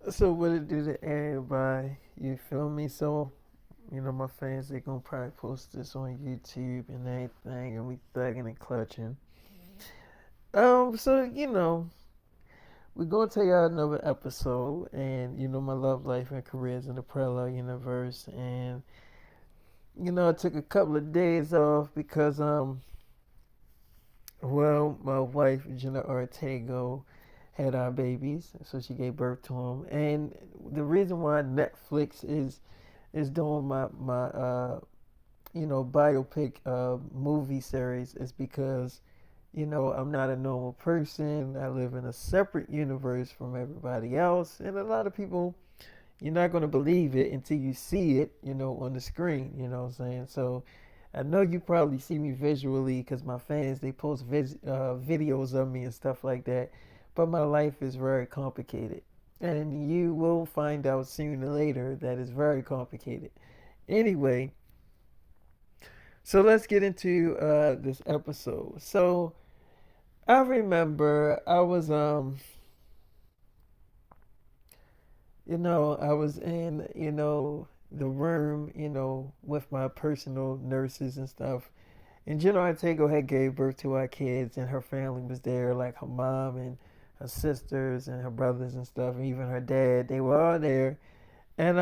So what it do to everybody? You feel me? So my fans they gonna probably post this on YouTube and everything, and we thugging and clutching. So we're gonna tell y'all another episode, and my love life and careers in the parallel universe, and I took a couple of days off because well, my wife Jenna Ortego had our babies, so she gave birth to them, and the reason why Netflix is doing my biopic movie series is because, I'm not a normal person. I live in a separate universe from everybody else. And a lot of people, you're not going to believe it until you see it, on the screen, you know what I'm saying? So I know you probably see me visually because my fans, they post videos of me and stuff like that. But my life is very complicated. And you will find out sooner or later that it's very complicated. Anyway, so let's get into this episode. So I remember I was I was in the room with my personal nurses and stuff. And Jenna Ortega had gave birth to our kids, and her family was there, like her mom and her sisters and her brothers and stuff, and even her dad. They were all there, and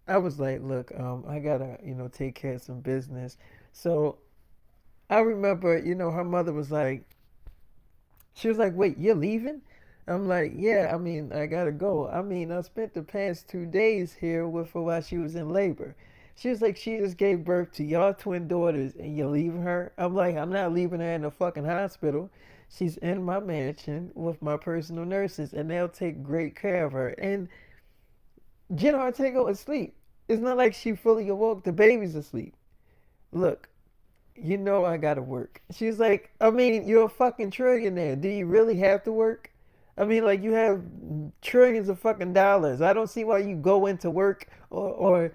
I was like, look, I gotta take care of some business. So I remember, her mother was like, she was like, wait, you're leaving? I'm like, yeah, I mean, I gotta go. I mean, I spent the past 2 days here with her while she was in labor. She was like, she just gave birth to your twin daughters and you're leaving her? I'm like, I'm not leaving her in the fucking hospital. She's in my mansion with my personal nurses and they'll take great care of her. And Jenna Ortega is asleep. It's not like she fully awoke. The baby's asleep. Look, I gotta work. She's like, I mean, you're a fucking trillionaire. Do you really have to work? I mean, like, you have trillions of fucking dollars. I don't see why you go into work or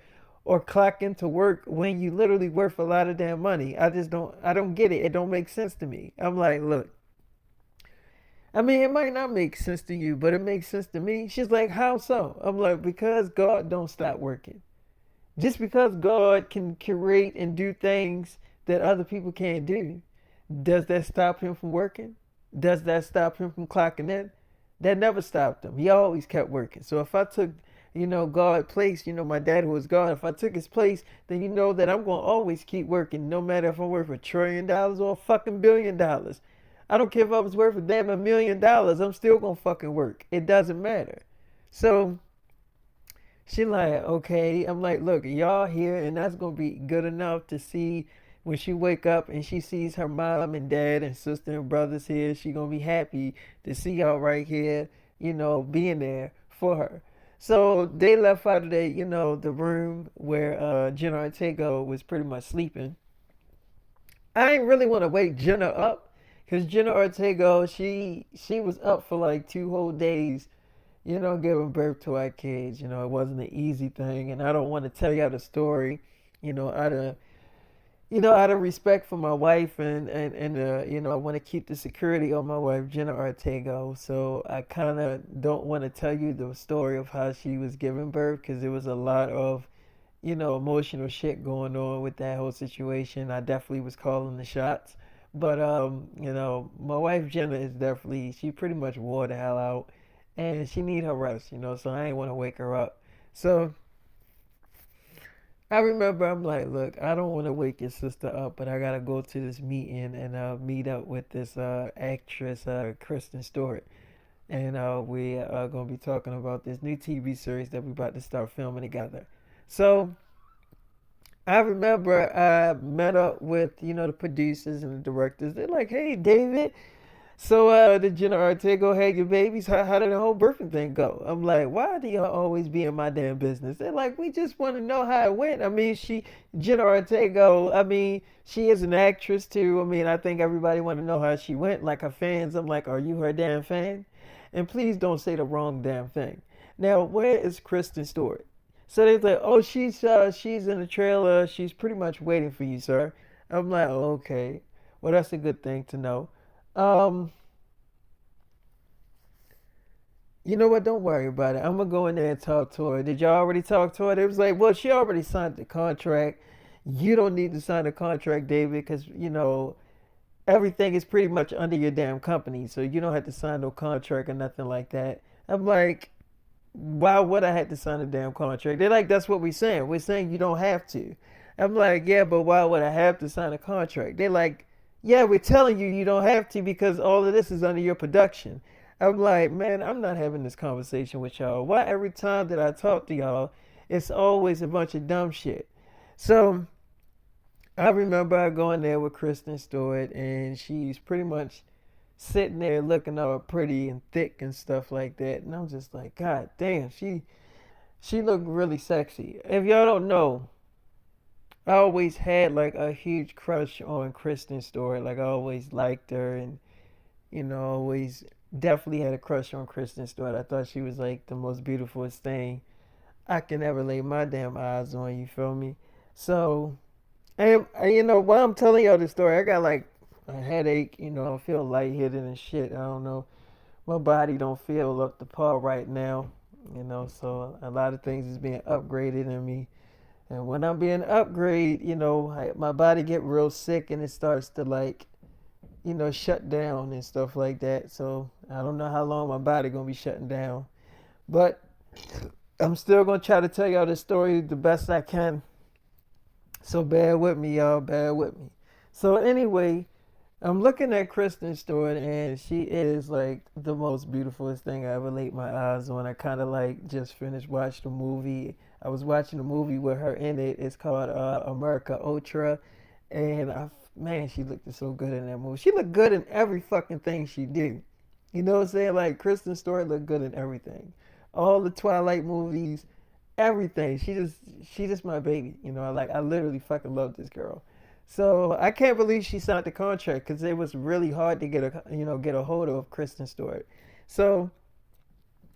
clock into work when you literally worth a lot of damn money. I don't get it. It don't make sense to me. I'm like, look, I mean, it might not make sense to you, but it makes sense to me. She's like, how so? I'm like, because God don't stop working. Just because God can create and do things that other people can't do, does that stop him from working? Does that stop him from clocking in? That never stopped him. He always kept working. So if I took, God's place, my dad who was God, if I took his place, then you know that I'm going to always keep working, no matter if I'm worth $1 trillion or a fucking $1 billion. I don't care if I was worth a damn $1 million, I'm still going to fucking work. It doesn't matter. So she like, okay. I'm like, look, y'all here, and that's gonna be good enough to see when she wake up and she sees her mom and dad and sister and brothers here. She gonna be happy to see y'all right here, being there for her. So they left out of the room where Jenna Ortega was pretty much sleeping. I didn't really want to wake Jenna up because Jenna Ortega, she was up for like 2 whole days giving birth to our kids. It wasn't an easy thing, and I don't want to tell y'all the story, out of out of respect for my wife and I want to keep the security on my wife, Jenna Ortega. So I kind of don't want to tell you the story of how she was giving birth because there was a lot of emotional shit going on with that whole situation. I definitely was calling the shots. But my wife Jenna is definitely she pretty much wore the hell out and she need her rest, so I ain't want to wake her up. So I remember I'm like, look, I don't want to wake your sister up, but I gotta go to this meeting and meet up with this actress, Kristen Stewart, and we are gonna be talking about this new TV series that we about to start filming together. So I remember I met up with the producers and the directors. They're like, hey, David. So did Jenna Ortega have your babies? How did the whole birthing thing go? I'm like, why do y'all always be in my damn business? They're like, we just want to know how it went. I mean, Jenna Ortega, I mean, she is an actress too. I mean, I think everybody want to know how she went. Like her fans, I'm like, are you her damn fan? And please don't say the wrong damn thing. Now, where is Kristen Stewart? So they're like, oh, she's in the trailer. She's pretty much waiting for you, sir. I'm like, oh, okay. Well, that's a good thing to know. Um, You know what? Don't worry about it. I'm gonna go in there and talk to her. Did y'all already talk to her? They was like, well, she already signed the contract. You don't need to sign the contract, David, because everything is pretty much under your damn company, so you don't have to sign no contract or nothing like that. I'm like, why would I have to sign a damn contract? They're like, that's what we're saying. We're saying you don't have to. I'm like, yeah, but why would I have to sign a contract? They're like, yeah, we're telling you you don't have to because all of this is under your production. I'm like, man, I'm not having this conversation with y'all. Why every time that I talk to y'all, it's always a bunch of dumb shit. So I remember I going there with Kristen Stewart, and she's pretty much sitting there looking all pretty and thick and stuff like that. And I'm just like, God damn, she looked really sexy. If y'all don't know, I always had like a huge crush on Kristen Stewart. Like I always liked her, and always definitely had a crush on Kristen Stewart. I thought she was like the most beautiful thing I can ever lay my damn eyes on. You feel me? So, and while I'm telling y'all this story, I got like a headache. I feel lightheaded and shit. I don't know. My body don't feel up to par right now. So a lot of things is being upgraded in me. And when I'm being upgraded, my body get real sick and it starts to like, shut down and stuff like that. So I don't know how long my body gonna be shutting down. But I'm still gonna try to tell y'all this story the best I can. So bear with me, y'all. Bear with me. So anyway, I'm looking at Kristen Stewart, and she is like the most beautifulest thing I ever laid my eyes on. I kind of like just finished watching the movie. I was watching a movie with her in it. It's called America Ultra, and man, she looked so good in that movie. She looked good in every fucking thing she did. You know what I'm saying? Like Kristen Stewart looked good in everything. All the Twilight movies, everything. She just my baby. I literally fucking love this girl. So I can't believe she signed the contract because it was really hard to get a hold of Kristen Stewart. So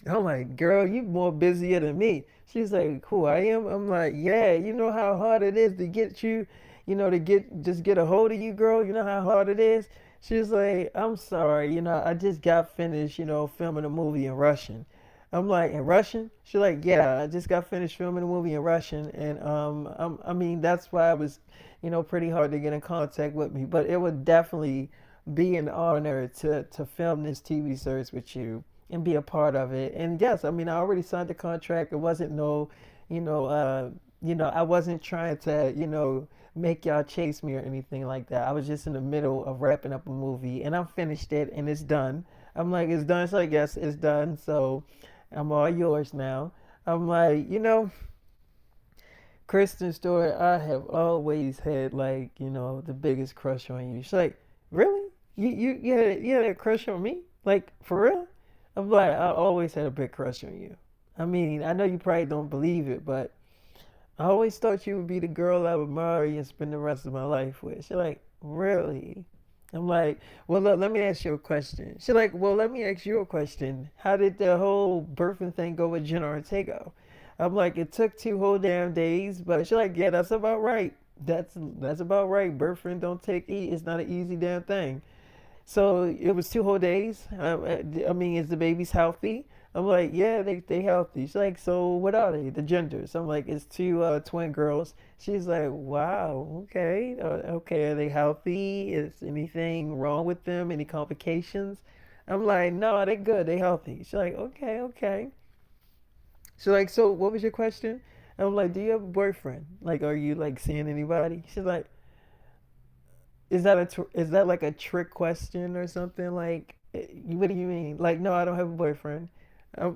I'm like, girl, you more busier than me. She's like, who I am? I'm like, yeah, you know how hard it is to get you, to get a hold of you, girl. You know how hard it is. She's like, I'm sorry, I just got finished, filming a movie in Russian. I'm like, in Russian? She's like, yeah, I just got finished filming a movie in Russian, and I mean, that's why it was, pretty hard to get in contact with me. But it would definitely be an honor to film this TV series with you and be a part of it. And yes, I mean, I already signed the contract. It wasn't no, I wasn't trying to, make y'all chase me or anything like that. I was just in the middle of wrapping up a movie, and I finished it, and it's done. I'm like, it's done. So I guess it's done. So I'm all yours now. I'm like, Kristen Stewart, I have always had like, the biggest crush on you. She's like, really? You had a crush on me? Like for real? I'm like, I always had a big crush on you. I mean, I know you probably don't believe it, but I always thought you would be the girl I would marry and spend the rest of my life with. She's like, really? I'm like, well, look, let me ask you a question. She's like, well, let me ask you a question. How did the whole birthing thing go with Jenna Ortega? I'm like, it took 2 whole damn days, but she's like, yeah, that's about right. That's about right. Birthing don't take it's not an easy damn thing. So it was 2 whole days. I mean, is the baby's healthy? I'm like, yeah, they healthy. She's like, so what are they? The genders? I'm like, it's two twin girls. She's like, wow, okay, okay. Are they healthy? Is anything wrong with them? Any complications? I'm like, no, they good. They healthy. She's like, okay, okay. She's like, so what was your question? I'm like, do you have a boyfriend? Like, are you like seeing anybody? She's like, is that like a trick question or something? Like, what do you mean? Like, no, I don't have a boyfriend.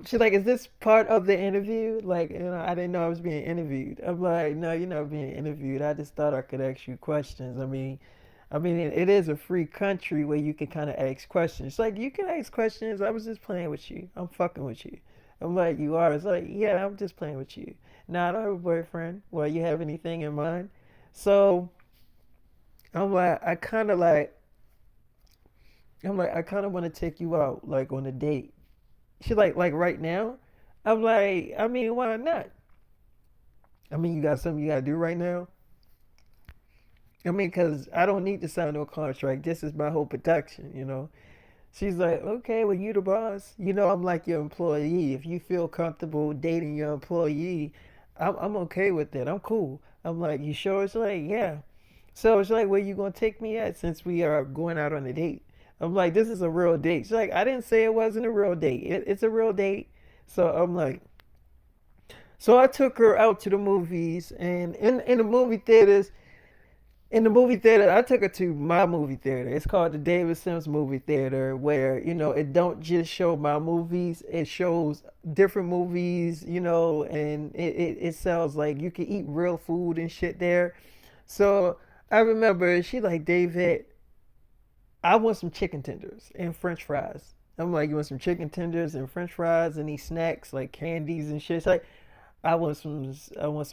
She's like, is this part of the interview? Like, I didn't know I was being interviewed. I'm like, no, you're not being interviewed. I just thought I could ask you questions. I mean, it is a free country where you can kind of ask questions. It's like, you can ask questions. I was just playing with you. I'm fucking with you. I'm like, you are. It's like, yeah, I'm just playing with you. No, I don't have a boyfriend. Well, you have anything in mind? So I'm like, I kind of want to take you out, like on a date. She's like right now? I'm like, I mean, why not? I mean, you got something you gotta do right now? I mean, cause I don't need to sign no contract. This is my whole production. She's like, okay, well, you the boss. You know, I'm like your employee. If you feel comfortable dating your employee, I'm okay with that. I'm cool. I'm like, you sure? It's like, yeah. So it's like, where you gonna take me at since we are going out on a date? I'm like, this is a real date. She's like, I didn't say it wasn't a real date. It's a real date. So I'm like, so I took her out to the movies, and in the movie theater, I took her to my movie theater. It's called the David Sims Movie Theater, where it don't just show my movies; it shows different movies, and it sells like you can eat real food and shit there. So I remember she like, David, I want some chicken tenders and French fries. I'm like, you want some chicken tenders and French fries and these snacks like candies and shit. She's like, I want some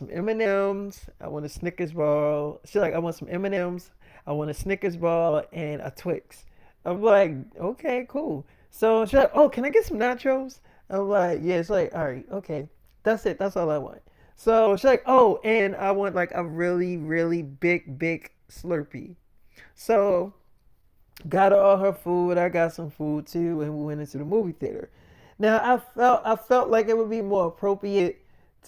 M&Ms. I want a Snickers bar. She's like, I want some M&Ms. I want a Snickers bar and a Twix. I'm like, okay, cool. So she's like, oh, can I get some nachos? I'm like, yeah. It's like, all right, okay, that's it. That's all I want. So she's like, oh, and I want like a really, really big Slurpee. So got her all her food. I got some food too, and we went into the movie theater. Now I felt like it would be more appropriate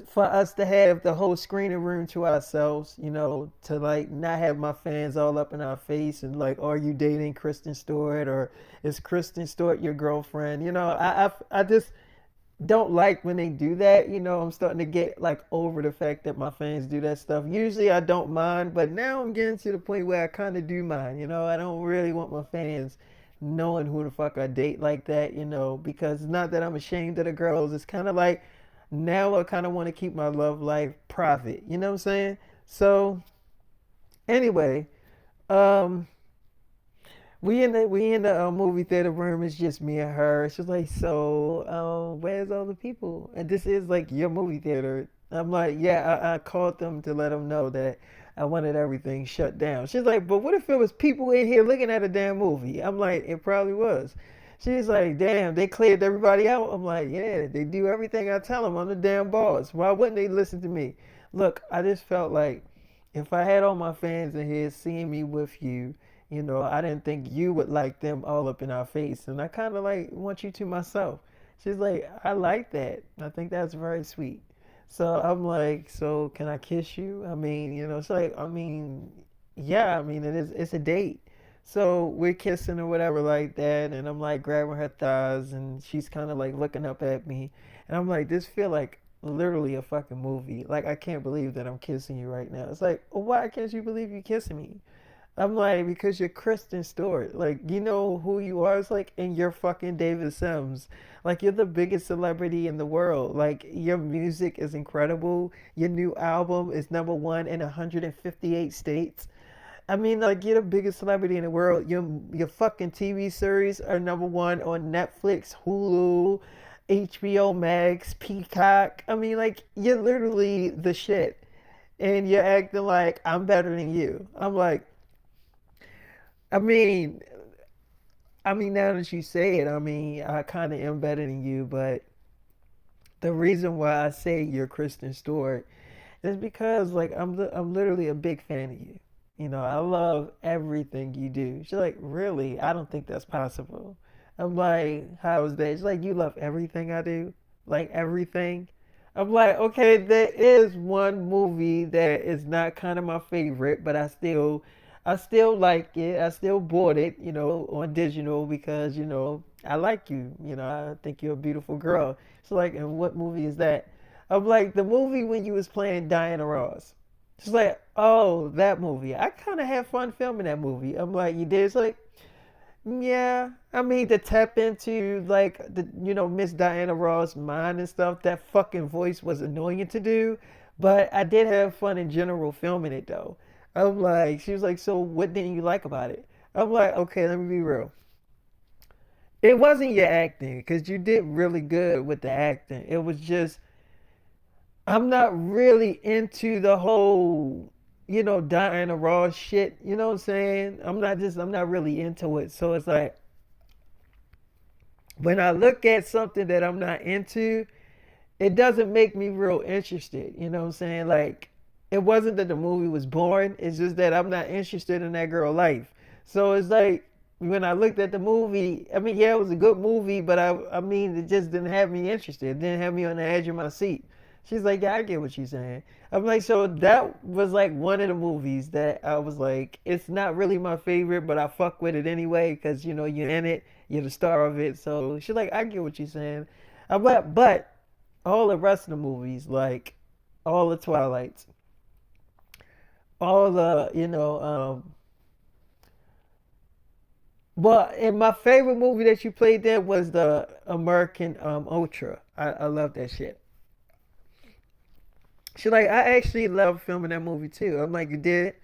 for us to have the whole screening room to ourselves, to like not have my fans all up in our face and like, are you dating Kristen Stewart, or is Kristen Stewart your girlfriend? I just don't like when they do that. I'm starting to get like over the fact that my fans do that stuff. Usually I don't mind, but now I'm getting to the point where I kind of do mind. I don't really want my fans knowing who the fuck I date like that, because it's not that I'm ashamed of the girls. It's kind of like now I kind of want to keep my love life private. You know what I'm saying? So anyway, um, we in the movie theater room. It's just me and her. She's like, so where's all the people? And this is like your movie theater. I'm like, yeah. I called them to let them know that I wanted everything shut down. She's like, but what if it was people in here looking at a damn movie? I'm like, it probably was. She's like, damn, they cleared everybody out. I'm like, yeah, they do everything I tell them. I'm the damn boss. Why wouldn't they listen to me? Look, I just felt like if I had all my fans in here seeing me with you, I didn't think you would like them all up in our face. And I kind of like want you to myself. She's like, I like that. I think that's very sweet. So I'm like, so can I kiss you? I mean, she's like, I mean, yeah, I mean, it's a date. So we're kissing or whatever like that. And I'm like grabbing her thighs, and she's kind of like looking up at me. And I'm like, this feel like literally a fucking movie. Like, I can't believe that I'm kissing you right now. It's like, why can't you believe you're kissing me? I'm like, because you're Kristen Stewart. Like, you know who you are? It's like, and you're fucking David Sims. Like, you're the biggest celebrity in the world. Like, your music is incredible. Your new album is number one in 158 states. I mean, like, you're the biggest celebrity in the world. Your fucking TV series are number one on Netflix, Hulu, HBO Max, Peacock. I mean, like, you're literally the shit. And you're acting like I'm better than you. I'm like, I mean, now that you say it, I mean, I kind of am better than you, but the reason why I say you're Kristen Stewart is because, like, I'm literally a big fan of you. I love everything you do. She's like, really? I don't think that's possible. I'm like, how is that? She's like, you love everything I do, like everything. I'm like, okay, there is one movie that is not kind of my favorite, but I still like it. I still bought it, on digital because, I like you. I think you're a beautiful girl. She's like, and what movie is that? I'm like, the movie when you was playing Diana Ross. She's like, oh, that movie. I kind of had fun filming that movie. I'm like, you did? It's like, yeah. I mean, to tap into like Miss Diana Ross' mind and stuff. That fucking voice was annoying to do, but I did have fun in general filming it though. I'm like, she was like, so what didn't you like about it? I'm like, okay, let me be real. It wasn't your acting because you did really good with the acting. It was just I'm not really into the whole, Diana Ross shit. You know what I'm saying? I'm not really into it. So it's like when I look at something that I'm not into, it doesn't make me real interested. You know what I'm saying? Like, it wasn't that the movie was boring. It's just that I'm not interested in that girl life. So it's like, when I looked at the movie, I mean, yeah, it was a good movie, but I mean, it just didn't have me interested. It didn't have me on the edge of my seat. She's like, yeah, I get what you're saying. I'm like, so that was like one of the movies that I was like, it's not really my favorite, but I fuck with it anyway because you know you're in it, you're the star of it. So she's like, I get what you're saying. But all the rest of the movies, like all the Twilights, all the well, and my favorite movie that you played there was the American Ultra. I love that shit. She like, I actually love filming that movie too. I'm like, you did?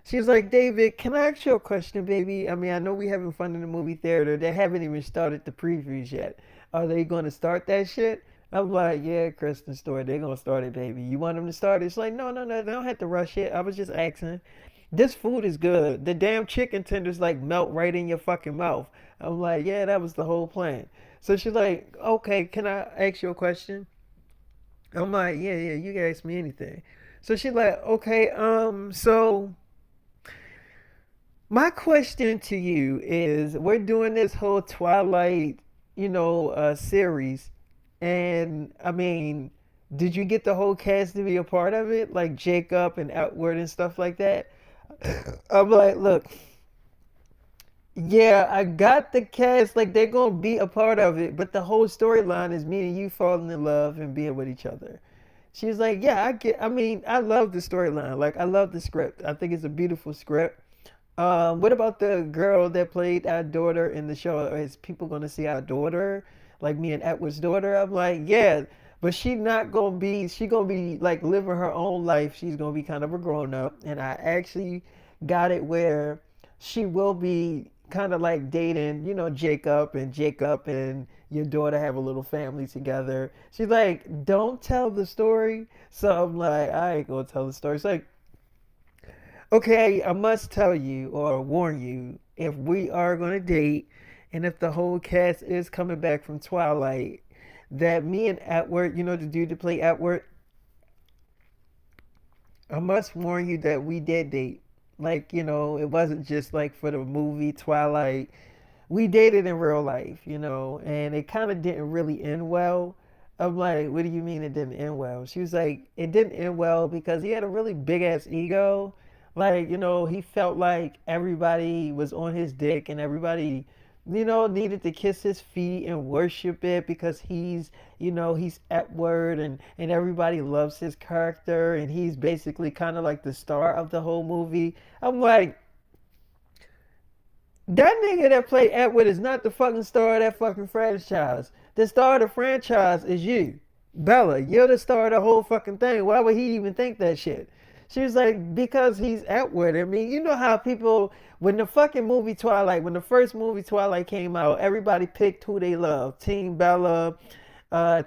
She was like, David, can I ask you a question, baby? I mean, I know we having fun in the movie theater. They haven't even started the previews yet. Are they going to start that shit? I'm like, yeah, Kristen Stewart, they're going to start it, baby. You want them to start it? She's like, no, no, no, they don't have to rush it. I was just asking. This food is good. The damn chicken tenders like melt right in your fucking mouth. I'm like, yeah, that was the whole plan. So she's like, okay, can I ask you a question? I'm like, yeah, yeah, you can ask me anything. So she's like, okay, so my question to you is, we're doing this whole Twilight, series, and I mean, did you get the whole cast to be a part of it, like Jacob and Outward and stuff like that? I'm like, look, yeah, I got the cast, like they're gonna be a part of it, but the whole storyline is me and you falling in love and being with each other. She's like, yeah, I get. I mean, I love the storyline. Like, I love the script. I think it's a beautiful script. What about the girl that played our daughter in the show? Is people gonna see our daughter, like me and Edward's daughter? I'm like, yeah, but she not gonna be. She gonna be like living her own life. She's gonna be kind of a grown up, and I actually got it where she will be kind of like dating, Jacob and your daughter have a little family together. She's like, don't tell the story. So I'm like, I ain't gonna tell the story. It's like, okay, I must tell you or warn you if we are going to date and if the whole cast is coming back from Twilight, that me and Atwood, the dude to play Atwood, I must warn you that we did date. Like, it wasn't just like for the movie Twilight. We dated in real life, and it kind of didn't really end well. I'm like, what do you mean it didn't end well? She was like, it didn't end well because he had a really big ass ego. Like, he felt like everybody was on his dick and everybody, needed to kiss his feet and worship it because he's at word and everybody loves his character and he's basically kind of like the star of the whole movie. I'm like, that nigga that played Edward is not the fucking star of that fucking franchise. The star of the franchise is you, Bella. You're the star of the whole fucking thing. Why would he even think that shit? She was like, because he's Edward. I mean, you know how people, when the fucking movie Twilight, when the first movie Twilight came out, everybody picked who they love. Team Bella,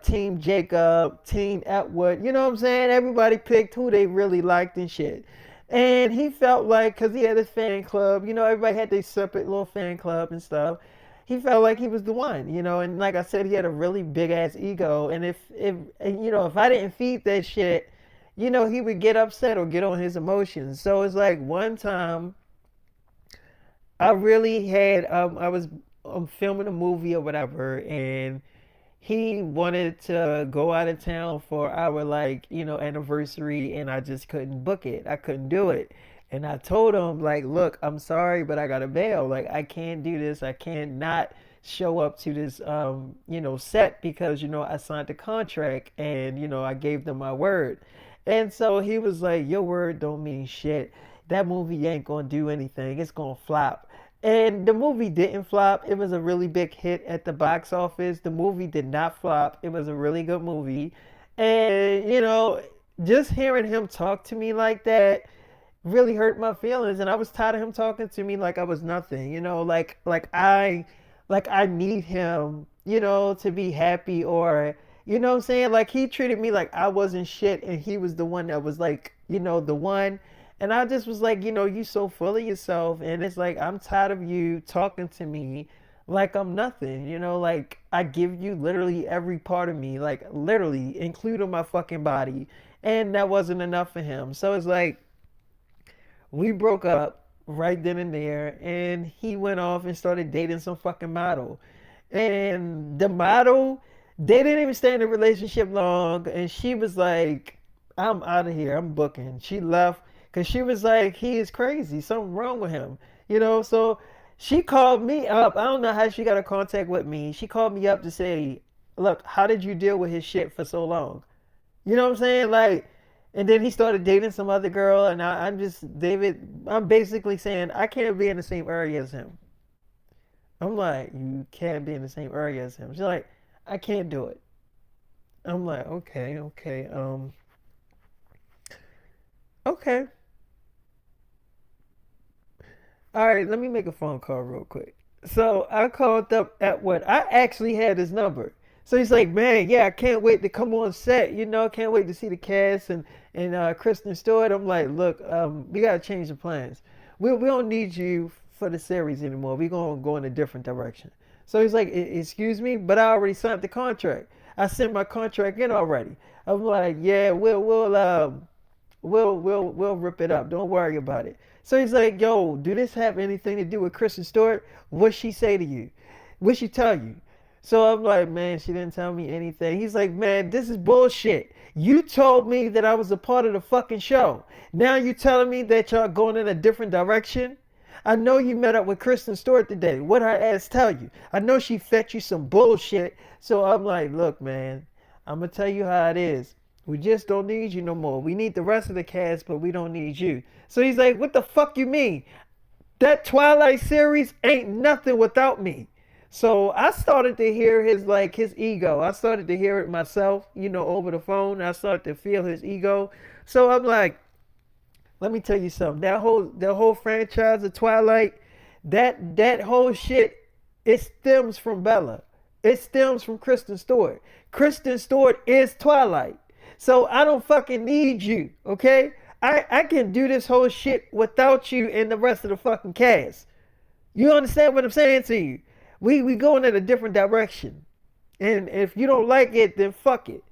Team Jacob, Team Atwood. You know what I'm saying? Everybody picked who they really liked and shit. And he felt like, because he had his fan club, everybody had their separate little fan club and stuff. He felt like he was the one, and like I said, he had a really big ass ego. And if I didn't feed that shit, he would get upset or get on his emotions. So it's like one time I really had, I was filming a movie or whatever, and he wanted to go out of town for our like anniversary and I just couldn't book it. I couldn't do it. And I told him like, look, I'm sorry, but I gotta bail. Like, I can't do this. I can't not show up to this set because I signed the contract and I gave them my word. And so he was like, your word don't mean shit. That movie ain't gonna do anything. It's gonna flop. And the movie didn't flop. It was a really big hit at the box office. The movie did not flop. It was a really good movie. And, just hearing him talk to me like that really hurt my feelings. And I was tired of him talking to me like I was nothing, like I need him, to be happy or, what I'm saying? Like he treated me like I wasn't shit and he was the one that was like, the one. And I just was like, you so full of yourself. And it's like, I'm tired of you talking to me like I'm nothing. Like I give you literally every part of me, like literally, including my fucking body. And that wasn't enough for him. So it's like, we broke up. right then and there, and he went off and started dating some fucking model. And the model, they didn't even stay in a relationship long, and she was like, I'm out of here, I'm booking. She left because she was like, he is crazy, something wrong with him, so she called me up. I don't know how she got in contact with me. She called me up to say, look, how did you deal with his shit for so long? You know what I'm saying? Like, and then he started dating some other girl, and I'm just, David, I'm basically saying, I can't be in the same area as him. I'm like, you can't be in the same area as him. She's like, I can't do it. I'm like, okay, okay, okay. All right, let me make a phone call real quick. So I called up at what I actually had his number. So he's like, man, yeah, I can't wait to come on set. Can't wait to see the cast and Kristen Stewart. I'm like, look, we gotta change the plans. We don't need you for the series anymore. We're gonna go in a different direction. So he's like, excuse me, but I already signed the contract. I sent my contract in already. I'm like, yeah, we'll rip it up. Don't worry about it. So he's like, yo, do this have anything to do with Kristen Stewart? What she say to you? What she tell you? So I'm like, man, she didn't tell me anything. He's like, man, this is bullshit. You told me that I was a part of the fucking show. Now you telling me that y'all going in a different direction? I know you met up with Kristen Stewart today. What her ass tell you? I know she fed you some bullshit. So I'm like, look, man, I'm gonna tell you how it is. We just don't need you no more. We need the rest of the cast, but we don't need you. So he's like, what the fuck you mean? That Twilight series ain't nothing without me. So I started to hear his ego. I started to hear it myself, over the phone. I started to feel his ego. So I'm like, let me tell you something. That whole franchise of Twilight, that whole shit, it stems from Bella. It stems from Kristen Stewart. Kristen Stewart is Twilight. So I don't fucking need you, okay? I can do this whole shit without you and the rest of the fucking cast. You understand what I'm saying to you? We going in a different direction. And if you don't like it, then fuck it.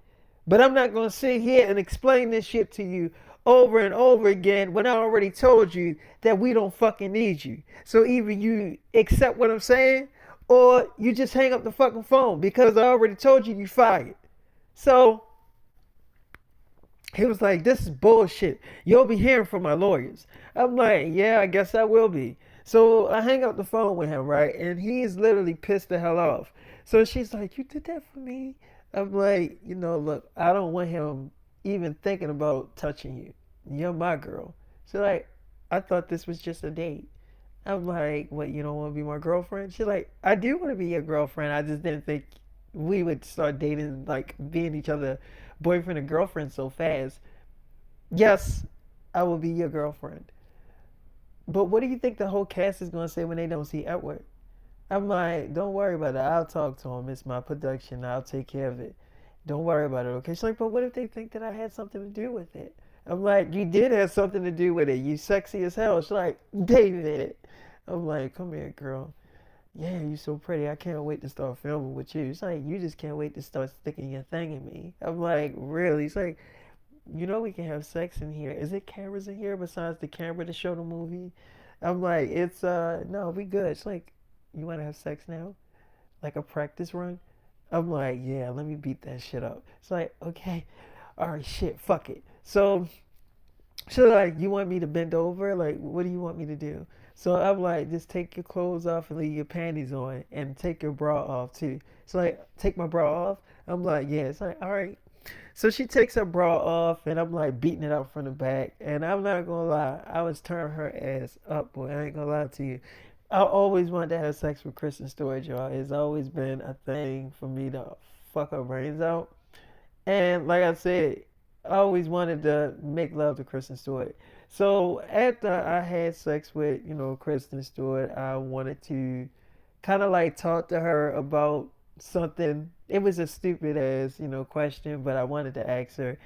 But I'm not gonna sit here and explain this shit to you over and over again when I already told you that we don't fucking need you. So either you accept what I'm saying or you just hang up the fucking phone because I already told you you fired. So he was like, this is bullshit. You'll be hearing from my lawyers. I'm like, yeah, I guess I will be. So I hang up the phone with him, right? And he's literally pissed the hell off. So she's like, you did that for me? I'm like, look, I don't want him even thinking about touching you. You're my girl. She's like, I thought this was just a date. I'm like, what, you don't want to be my girlfriend? She's like, I do want to be your girlfriend. I just didn't think we would start dating, like being each other boyfriend and girlfriend so fast. Yes, I will be your girlfriend. But what do you think the whole cast is going to say when they don't see Edward? I'm like, don't worry about it. I'll talk to him. It's my production. I'll take care of it. Don't worry about it, okay? She's like, but what if they think that I had something to do with it? I'm like, you did have something to do with it. You sexy as hell. She's like, David. I'm like, come here, girl. Yeah, you so pretty. I can't wait to start filming with you. It's like, you just can't wait to start sticking your thing in me. I'm like, really? It's like, we can have sex in here. Is it cameras in here besides the camera to show the movie? I'm like, it's, no, we good. It's like, you want to have sex now? Like a practice run? I'm like, yeah, let me beat that shit up. It's like, okay, all right, shit, fuck it. So she's like, you want me to bend over? Like, what do you want me to do? So I'm like, just take your clothes off and leave your panties on and take your bra off too. It's like, take my bra off? I'm like, yeah. It's like, all right. So she takes her bra off and I'm like beating it up from the back. And I'm not gonna lie, I was turning her ass up, boy. I ain't gonna lie to you. I always wanted to have sex with Kristen Stewart, y'all. It's always been a thing for me to fuck her brains out. And like I said, I always wanted to make love to Kristen Stewart. So after I had sex with, Kristen Stewart, I wanted to kind of like talk to her about something. It was a stupid ass, question, but I wanted to ask her.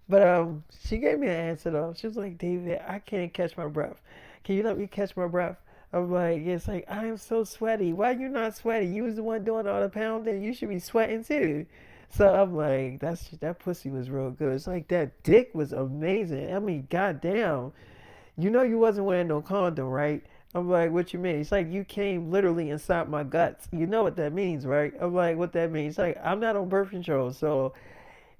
But she gave me an answer though. She was like, David, I can't catch my breath. Can you let me catch my breath? I'm like, yeah, it's like, I am so sweaty. Why you not sweaty? You was the one doing all the pounding. You should be sweating too. So I'm like, that pussy was real good. It's like that dick was amazing. I mean, goddamn. you know you wasn't wearing no condom, right? I'm like, what you mean? It's like you came literally inside my guts. You know what that means, right? I'm like, what that means? It's like I'm not on birth control, so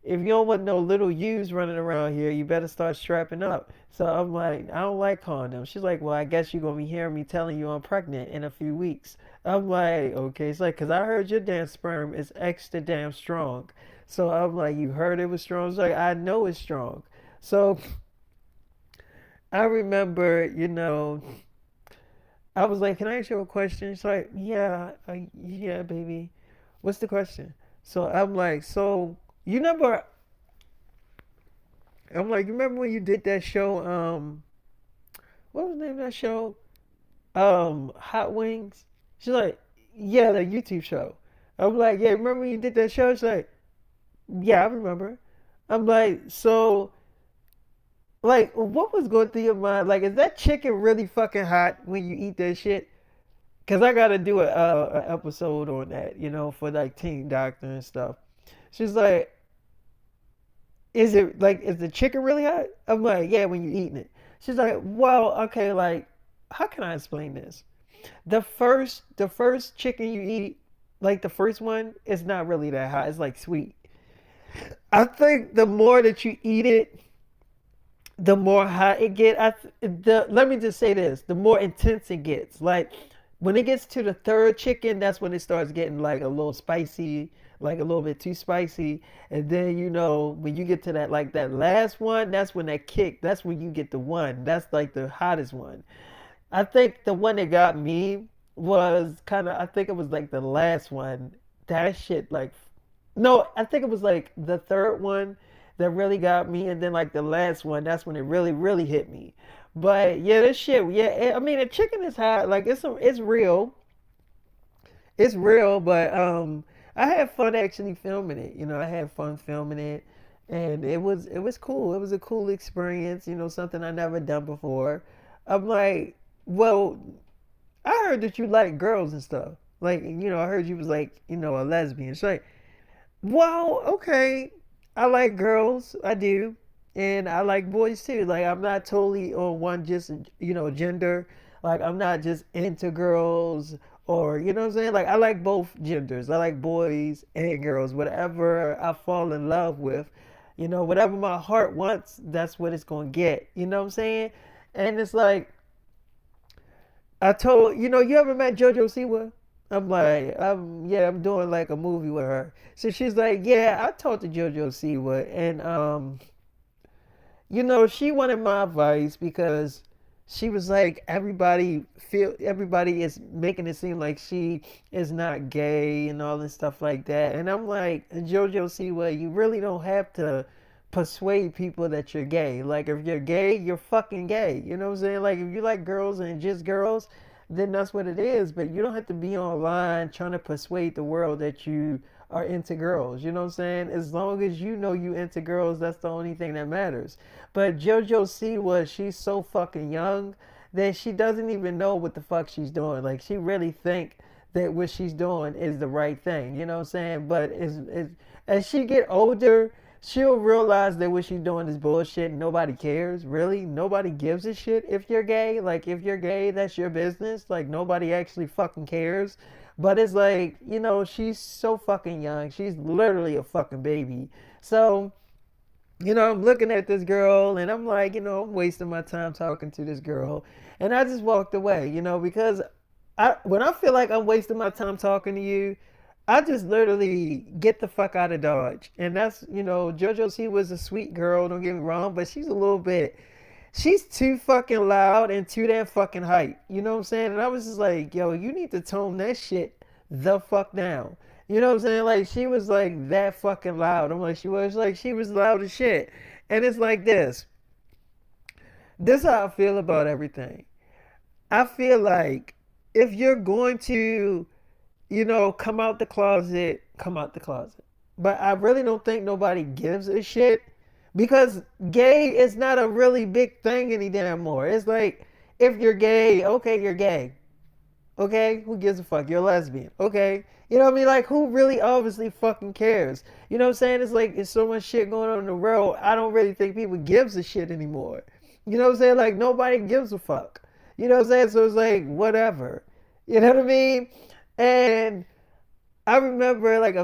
if you don't want no little U's running around here, you better start strapping up. So I'm like, I don't like condoms. She's like, well, I guess you're gonna be hearing me telling you I'm pregnant in a few weeks. I'm like, okay. It's like, cause I heard your damn sperm is extra damn strong. So I'm like, you heard it was strong. It's like, I know it's strong. So I remember, I was like, can I ask you a question? She's like, yeah, yeah, baby. What's the question? So I'm like, so you remember I'm like, you remember when you did that show? What was the name of that show? Hot Wings. She's like, yeah, the YouTube show. I'm like, yeah, remember when you did that show? She's like, yeah, I remember. I'm like, so, like, what was going through your mind? Like, is that chicken really fucking hot when you eat that shit? Cause I gotta do a episode on that, for like Teen Doctor and stuff. She's like, is the chicken really hot? I'm like, yeah, when you're eating it. She's like, well, okay, like, how can I explain this? The first chicken you eat, like the first one, is not really that hot. It's like sweet. I think the more that you eat it, the more hot it get. Let me just say this: the more intense it gets. Like when it gets to the third chicken, that's when it starts getting like a little spicy, like a little bit too spicy. And then when you get to that like that last one, that's when that kick. That's when you get the one. That's like the hottest one. I think the one that got me was kind of. I think it was like the last one. That shit like no, I think it was like the third one that really got me, and then like the last one, that's when it really, really hit me. But yeah, this shit, yeah, I mean, the chicken is hot. Like it's real, it's real. But I had fun actually filming it. I had fun filming it, and it was cool. It was a cool experience. Something I never done before. I'm like, well, I heard that you like girls and stuff. Like, I heard you was like, a lesbian. It's like, well, okay. I like girls, I do, and I like boys too. Like I'm not totally on one just gender. Like I'm not just into girls or what I'm saying. Like I like both genders. I like boys and girls. Whatever I fall in love with, whatever my heart wants, that's what it's gonna get. You know what I'm saying? And it's like I told you ever met JoJo Siwa? I'm like, yeah, I'm doing like a movie with her. So she's like, yeah, I talked to JoJo Siwa, and she wanted my advice because she was like, everybody is making it seem like she is not gay and all this stuff like that. And I'm like, JoJo Siwa, you really don't have to persuade people that you're gay. Like if you're gay, you're fucking gay. You know what I'm saying? Like if you like girls and just girls, then that's what it is. But you don't have to be online trying to persuade the world that you are into girls. You know what I'm saying? As long as you know you into girls, that's the only thing that matters. But JoJo Siwa, she's so fucking young that she doesn't even know what the fuck she's doing. Like she really think that what she's doing is the right thing. You know what I'm saying? But as she get older, she'll realize that what she's doing is bullshit. Nobody cares, really. Nobody gives a shit if you're gay. Like if you're gay, that's your business. Like nobody actually fucking cares. But it's like, she's so fucking young. She's literally a fucking baby. So, I'm looking at this girl and I'm like, I'm wasting my time talking to this girl. And I just walked away, because when I feel like I'm wasting my time talking to you, I just literally get the fuck out of Dodge. And that's, JoJo, she was a sweet girl, don't get me wrong, but she's too fucking loud and too damn fucking hype. You know what I'm saying? And I was just like, yo, you need to tone that shit the fuck down. You know what I'm saying? Like, she was like that fucking loud. I'm like, she was loud as shit. And it's like this. This is how I feel about everything. I feel like if you're going to come out the closet, come out the closet. But I really don't think nobody gives a shit because gay is not a really big thing any damn more. It's like, if you're gay, okay, you're gay. Okay, who gives a fuck? You're a lesbian. Okay. You know what I mean? Like, who really obviously fucking cares? You know what I'm saying? It's like, it's so much shit going on in the world. I don't really think people gives a shit anymore. You know what I'm saying? Like nobody gives a fuck. You know what I'm saying? So it's like whatever. You know what I mean? And I remember like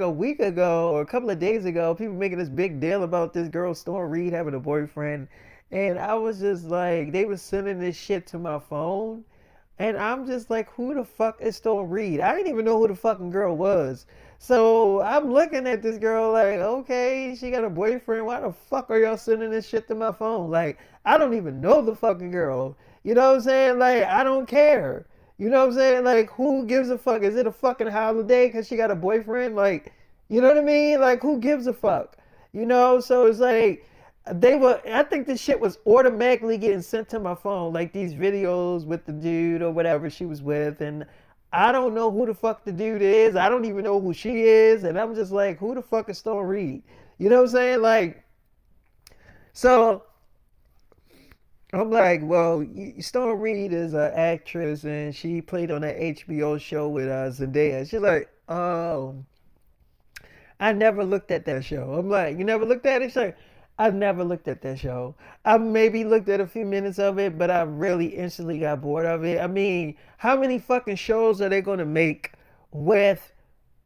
a week ago or a couple of days ago, people making this big deal about this girl Storm Reed having a boyfriend, and I was just like, they were sending this shit to my phone, and I'm just like, who the fuck is Storm Reed? I didn't even know who the fucking girl was. So I'm looking at this girl like, okay, she got a boyfriend. Why the fuck are y'all sending this shit to my phone? Like, I don't even know the fucking girl. You know what I'm saying? Like, I don't care. You know what I'm saying? Like, who gives a fuck? Is it a fucking holiday because she got a boyfriend? Like, you know what I mean? Like, who gives a fuck? You know? So it's like, I think this shit was automatically getting sent to my phone, like these videos with the dude or whatever she was with. And I don't know who the fuck the dude is. I don't even know who she is. And I'm just like, who the fuck is Stone Reed? You know what I'm saying? Like, so I'm like, well, Stone Reed is an actress and she played on that HBO show with Zendaya. She's like, oh, I never looked at that show. I'm like, you never looked at it? She's like, I never looked at that show. I maybe looked at a few minutes of it, but I really instantly got bored of it. I mean, how many fucking shows are they going to make with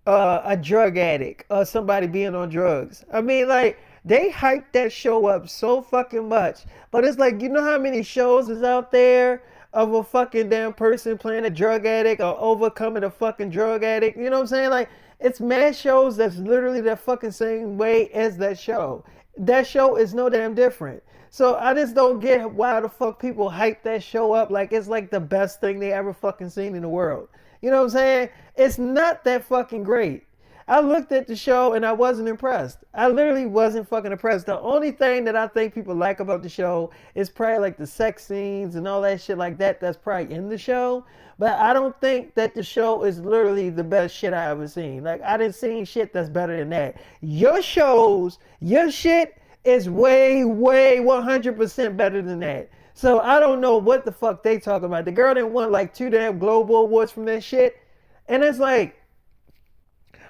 a drug addict or somebody being on drugs? I mean, like, they hyped that show up so fucking much. But it's like, you know how many shows is out there of a fucking damn person playing a drug addict or overcoming a fucking drug addict? You know what I'm saying? Like, it's mad shows that's literally the fucking same way as that show. That show is no damn different. So I just don't get why the fuck people hype that show up like it's like the best thing they ever fucking seen in the world. You know what I'm saying? It's not that fucking great. I looked at the show and I wasn't impressed. I literally wasn't fucking impressed. The only thing that I think people like about the show is probably like the sex scenes and all that shit like that that's probably in the show. But I don't think that the show is literally the best shit I ever seen. Like I didn't see shit that's better than that. Your shit is way, way 100% better than that. So I don't know what the fuck they talking about. The girl didn't won like two damn Global Awards from that shit. And it's like,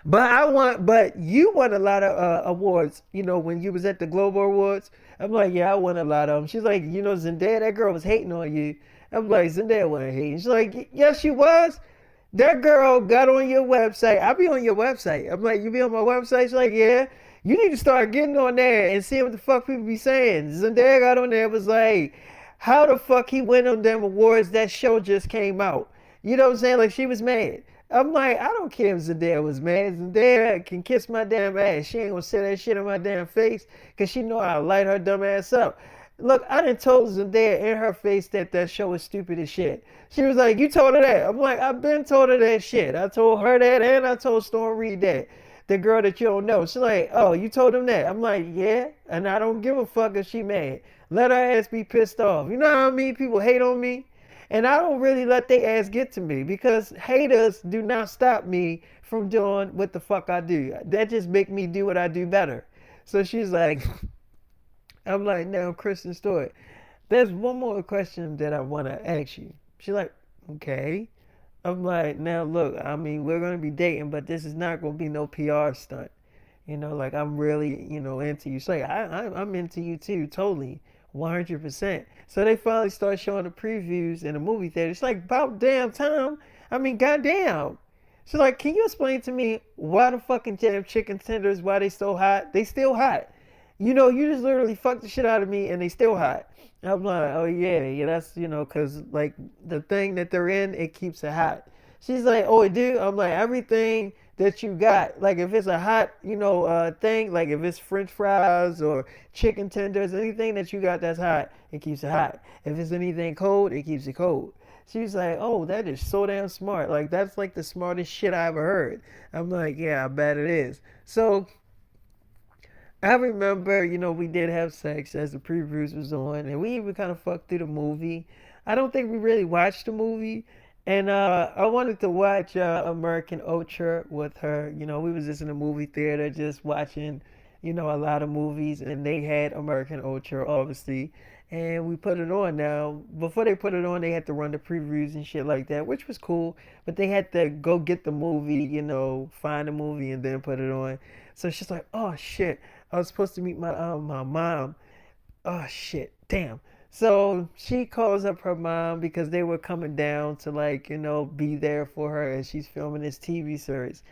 but you won a lot of awards, you know, when you was at the Global Awards. I'm like, yeah, I won a lot of them. She's like, you know, Zendaya, that girl was hating on you. I'm like, Zendaya wasn't hating. She's like, yes, she was. That girl got on your website. I be on your website. I'm like, you be on my website? She's like, yeah. You need to start getting on there and seeing what the fuck people be saying. Zendaya got on there, was like, how the fuck he win on them awards? That show just came out. You know what I'm saying? Like she was mad. I'm like, I don't care if Zendaya was mad. Zendaya can kiss my damn ass. She ain't gonna say that shit in my damn face because she know I'll light her dumb ass up. Look, I done told Zendaya in her face that that show was stupid as shit. She was like, you told her that. I'm like, I've been told her that shit. I told her that and I told Storm Reed that. The girl that you don't know. She's like, oh, you told him that. I'm like, yeah. And I don't give a fuck if she mad. Let her ass be pissed off. You know what I mean? People hate on me. And I don't really let their ass get to me because haters do not stop me from doing what the fuck I do. That just make me do what I do better. So she's like, I'm like, now, Kristen Stewart, there's one more question that I want to ask you. She's like, okay. I'm like, now look, I mean, we're gonna be dating, but this is not gonna be no PR stunt. You know, like I'm really, you know, into you. So like, I'm into you too, totally, 100%. So they finally start showing the previews in the movie theater. It's like about damn time. I mean, goddamn. So like, can you explain to me why the fucking damn chicken tenders, why they so hot? They still hot. You know, you just literally fucked the shit out of me and they still hot. I'm like, oh yeah, yeah, that's, you know, cause like the thing that they're in, it keeps it hot. She's like, oh, it do? I'm like, everything that you got, like if it's a hot, you know, thing, like if it's French fries or chicken tenders, anything that you got that's hot, it keeps it hot. If it's anything cold, it keeps it cold. She's like, oh, that is so damn smart. Like that's like the smartest shit I ever heard. I'm like, yeah, I bet it is. So I remember, you know, we did have sex as the previews was on, and we even kind of fucked through the movie. I don't think we really watched the movie, and I wanted to watch American Ultra with her. You know, we was just in a movie theater just watching, you know, a lot of movies, and they had American Ultra, obviously, and we put it on. Now, before they put it on, they had to run the previews and shit like that, which was cool, but they had to go get the movie, you know, find the movie, and then put it on. So she's like, oh shit. I was supposed to meet my mom. Oh shit, damn. So she calls up her mom because they were coming down to like, be there for her as she's filming this TV series.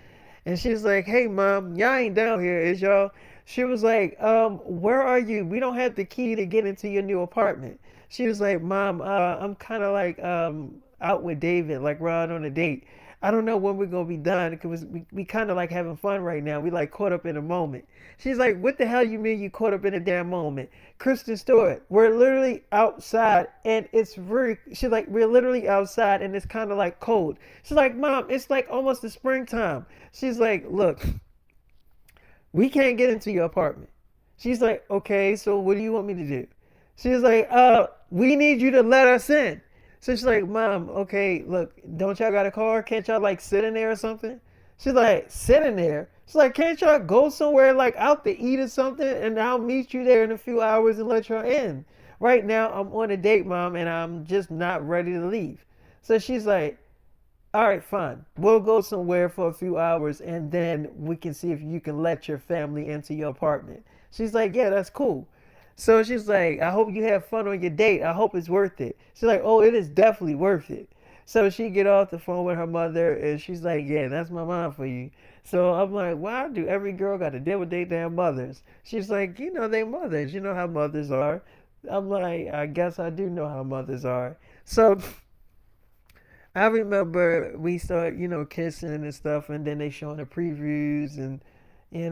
And she's like, "Hey mom, y'all ain't down here, is y'all?" She was like, where are you? We don't have the key to get into your new apartment." She was like, "Mom, I'm kind of like out with David, like we're out on a date. I don't know when we're gonna be done because we kind of like having fun right now. We like caught up in a moment." She's like, "What the hell you mean you caught up in a damn moment?" Kristen Stewart, we're literally outside and it's very, she's like, "We're literally outside and it's kind of like cold." She's like, "Mom, it's like almost the springtime." She's like, "Look, we can't get into your apartment." She's like, "Okay, so what do you want me to do?" She's like, we need you to let us in." So she's like, "Mom, okay, look, don't y'all got a car? Can't y'all like sit in there or something?" She's like, "Sit in there?" She's like, "Can't y'all go somewhere like out to eat or something? And I'll meet you there in a few hours and let y'all in. Right now, I'm on a date, Mom, and I'm just not ready to leave." So she's like, "All right, fine. We'll go somewhere for a few hours and then we can see if you can let your family into your apartment." She's like, "Yeah, that's cool." So she's like, "I hope you have fun on your date. I hope it's worth it." She's like, "Oh, it is definitely worth it." So she get off the phone with her mother and she's like, "Yeah, that's my mom for you." So I'm like, "Why do every girl got to deal with their damn mothers?" She's like, "They mothers. You know how mothers are." I'm like, "I guess I do know how mothers are." So I remember we started, kissing and stuff, and then they showing the previews, and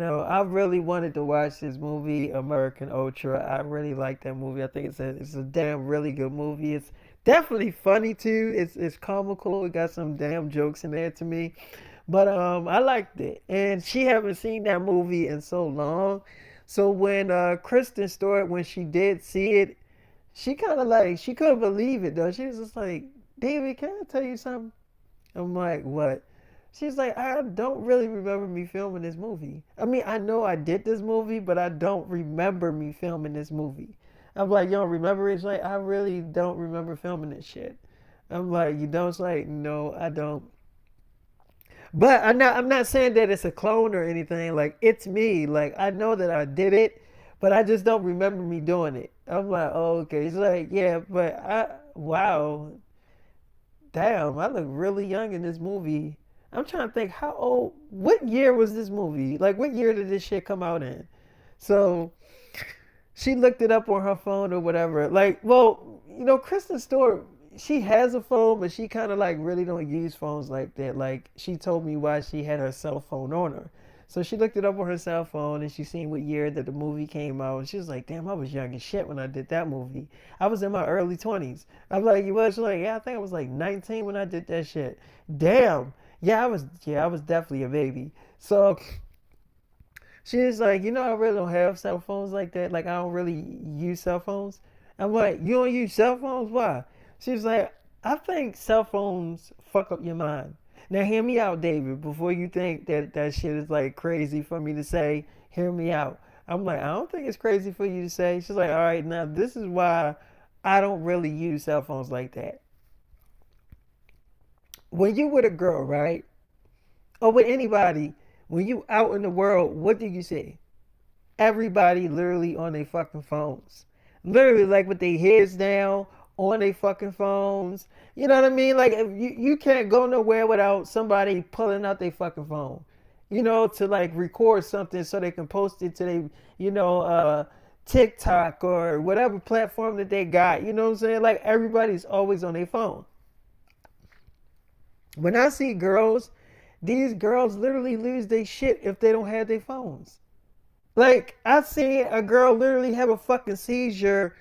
I really wanted to watch this movie, American Ultra. I really like that movie. I think it's a damn really good movie. It's definitely funny too. It's comical. It got some damn jokes in there to me, but I liked it. And she haven't seen that movie in so long, so when Kristen Stewart, when she did see it, she kind of like she couldn't believe it though. She was just like, "David, can I tell you something?" I'm like, "What?" She's like, "I don't really remember me filming this movie. I mean, I know I did this movie, but I don't remember me filming this movie." I'm like, "You don't remember it?" She's like, "I really don't remember filming this shit." I'm like, "You don't?" She's like, "No, I don't." But I'm not saying that it's a clone or anything. Like, it's me. Like, I know that I did it, but I just don't remember me doing it. I'm like, "Oh, okay." He's like, "Yeah, but wow, damn, I look really young in this movie." I'm trying to think how old, what year was this movie? Like, what year did this shit come out in? So she looked it up on her phone or whatever. Like, well, Kristen Stewart, she has a phone, but she kind of like really don't use phones like that. Like, she told me why she had her cell phone on her. So she looked it up on her cell phone and she seen what year that the movie came out. And she was like, "Damn, I was young as shit when I did that movie. I was in my early 20s." I'm like, "You was?" She's like, "Yeah, I think I was like 19 when I did that shit." Damn. Yeah, I was definitely a baby. So she's like, "I really don't have cell phones like that. Like, I don't really use cell phones." I'm like, "You don't use cell phones? Why?" She's like, "I think cell phones fuck up your mind." Now, hear me out, David, before you think that that shit is like crazy for me to say. Hear me out. I'm like, "I don't think it's crazy for you to say." She's like, "All right, now this is why I don't really use cell phones like that. When you with a girl, right? Or with anybody, when you out in the world, what do you see? Everybody literally on their fucking phones. Literally, like with their heads down on their fucking phones. You know what I mean? Like, if you can't go nowhere without somebody pulling out their fucking phone. To like record something so they can post it to their, TikTok or whatever platform that they got. You know what I'm saying? Like, everybody's always on their phone. When I see girls, these girls literally lose their shit if they don't have their phones. Like, I seen a girl literally have a fucking seizure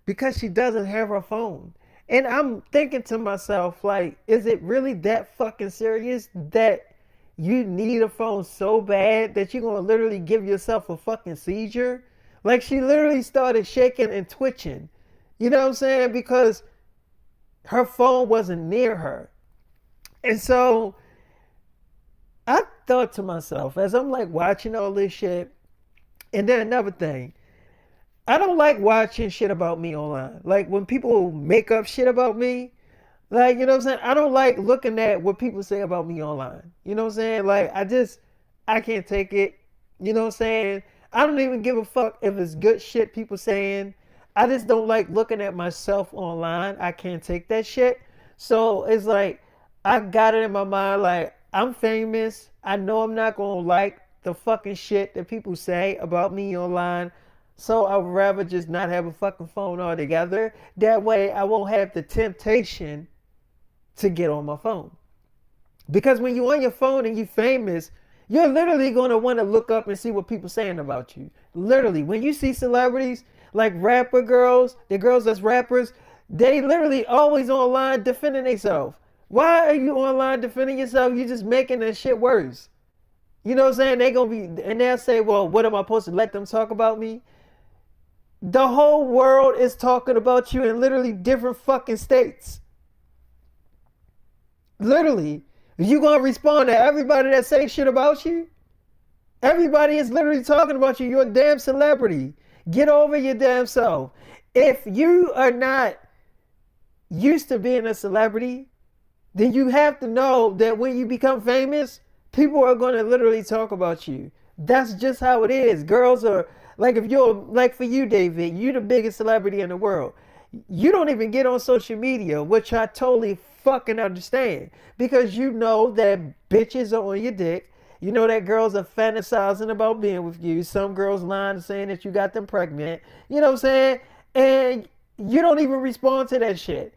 because she doesn't have her phone. And I'm thinking to myself, like, is it really that fucking serious that you need a phone so bad that you're gonna literally give yourself a fucking seizure? Like, she literally started shaking and twitching. You know what I'm saying? Because her phone wasn't near her. And so I thought to myself, as I'm like watching all this shit, and then another thing, I don't like watching shit about me online. Like when people make up shit about me, like, you know what I'm saying? I don't like looking at what people say about me online. You know what I'm saying? Like, I can't take it. You know what I'm saying? I don't even give a fuck if it's good shit people saying. I just don't like looking at myself online. I can't take that shit. So it's like I got it in my mind like I'm famous. I know I'm not gonna like the fucking shit that people say about me online. So I'd rather just not have a fucking phone altogether. That way I won't have the temptation to get on my phone. Because when you're on your phone and you're famous, you're literally going to want to look up and see what people saying about you. Literally, when you see celebrities like rapper girls, the girls that's rappers, they literally always online defending themselves. Why are you online defending yourself? You're just making that shit worse. You know what I'm saying? They gonna be and they'll say, well, what am I supposed to let them talk about me? The whole world is talking about you in literally different fucking states. Literally. You gonna respond to everybody that say shit about you? Everybody is literally talking about you. You're a damn celebrity. Get over your damn self. If you are not used to being a celebrity, then you have to know that when you become famous, people are going to literally talk about you. That's just how it is. Girls are like, if you're like, for you, David, you're the biggest celebrity in the world. You don't even get on social media, which I totally fucking understand, because you know that bitches are on your dick. You know that girls are fantasizing about being with you. Some girls lying saying that you got them pregnant. You know what I'm saying? And you don't even respond to that shit.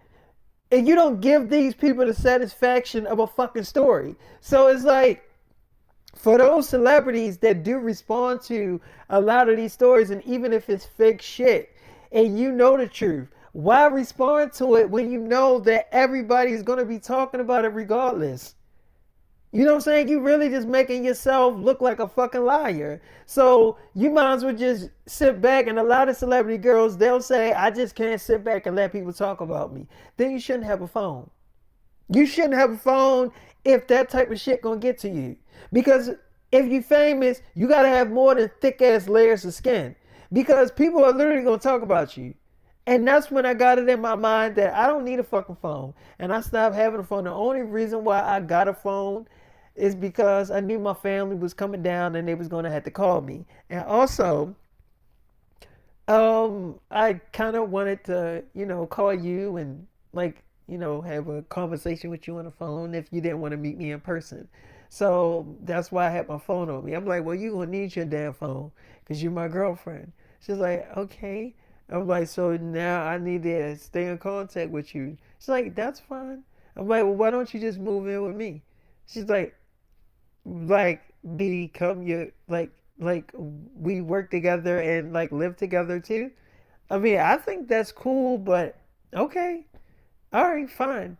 And you don't give these people the satisfaction of a fucking story. So it's like, for those celebrities that do respond to a lot of these stories, and even if it's fake shit, and you know the truth, why respond to it when you know that everybody's going to be talking about it regardless? You know what I'm saying? You really just making yourself look like a fucking liar. So you might as well just sit back. And a lot of celebrity girls, they'll say, I just can't sit back and let people talk about me. Then you shouldn't have a phone. You shouldn't have a phone if that type of shit gonna get to you. Because if you famous, you gotta have more than thick ass layers of skin. Because people are literally gonna talk about you. And that's when I got it in my mind that I don't need a fucking phone. And I stopped having a phone. The only reason why I got a phone is because I knew my family was coming down and they was gonna have to call me. And also, I kind of wanted to, call you and like, have a conversation with you on the phone if you didn't want to meet me in person. So that's why I had my phone on me. I'm like, well, you gonna need your damn phone because you're my girlfriend. She's like, okay. I'm like, so now I need to stay in contact with you. She's like, that's fine. I'm like, well, why don't you just move in with me? She's like become your like we work together and like live together too. I mean, I think that's cool, but okay, all right, fine.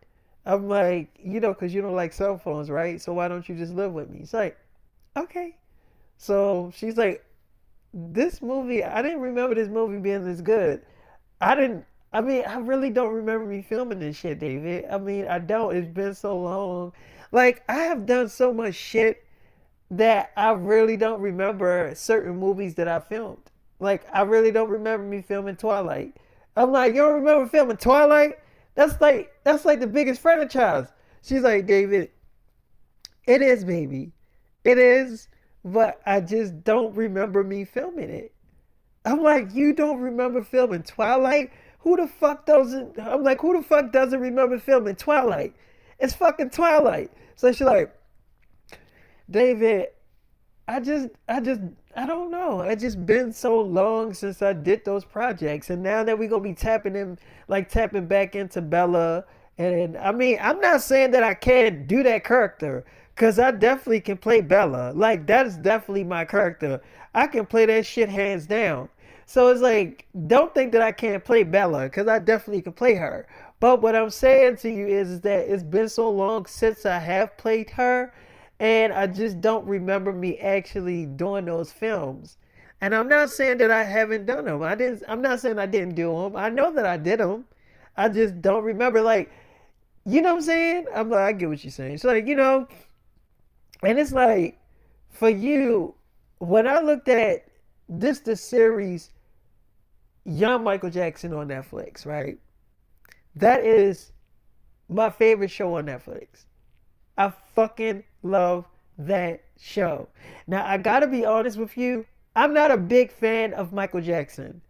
I'm like, because you don't like cell phones, right? So why don't you just live with me? It's like, okay. So she's like, this movie, I didn't remember this movie being this good. I didn't, I mean, I really don't remember me filming this shit, David. I mean, I don't. It's been so long. Like, I have done so much shit that I really don't remember certain movies that I filmed. Like, I really don't remember me filming Twilight. I'm like, you don't remember filming Twilight? That's like the biggest franchise. She's like, David, it is, baby. It is, but I just don't remember me filming it. I'm like, you don't remember filming Twilight? Who the fuck doesn't? I'm like, who the fuck doesn't remember filming Twilight? It's fucking Twilight. So she's like, David, I don't know. It's just been so long since I did those projects, and now that we're gonna be tapping back into Bella, and I mean, I'm not saying that I can't do that character, cause I definitely can play Bella. Like that is definitely my character. I can play that shit hands down. So it's like, don't think that I can't play Bella, cause I definitely can play her. But what I'm saying to you is that it's been so long since I have played her, and I just don't remember me actually doing those films. And I'm not saying that I haven't done them. I'm not saying I didn't do them. I know that I did them. I just don't remember. Like, you know what I'm saying? I'm like, I get what you're saying. It's like, and it's like, for you, when I looked at the series Young Michael Jackson on Netflix, right? That is my favorite show on Netflix. I fucking love that show. Now, I gotta be honest with you. I'm not a big fan of Michael Jackson.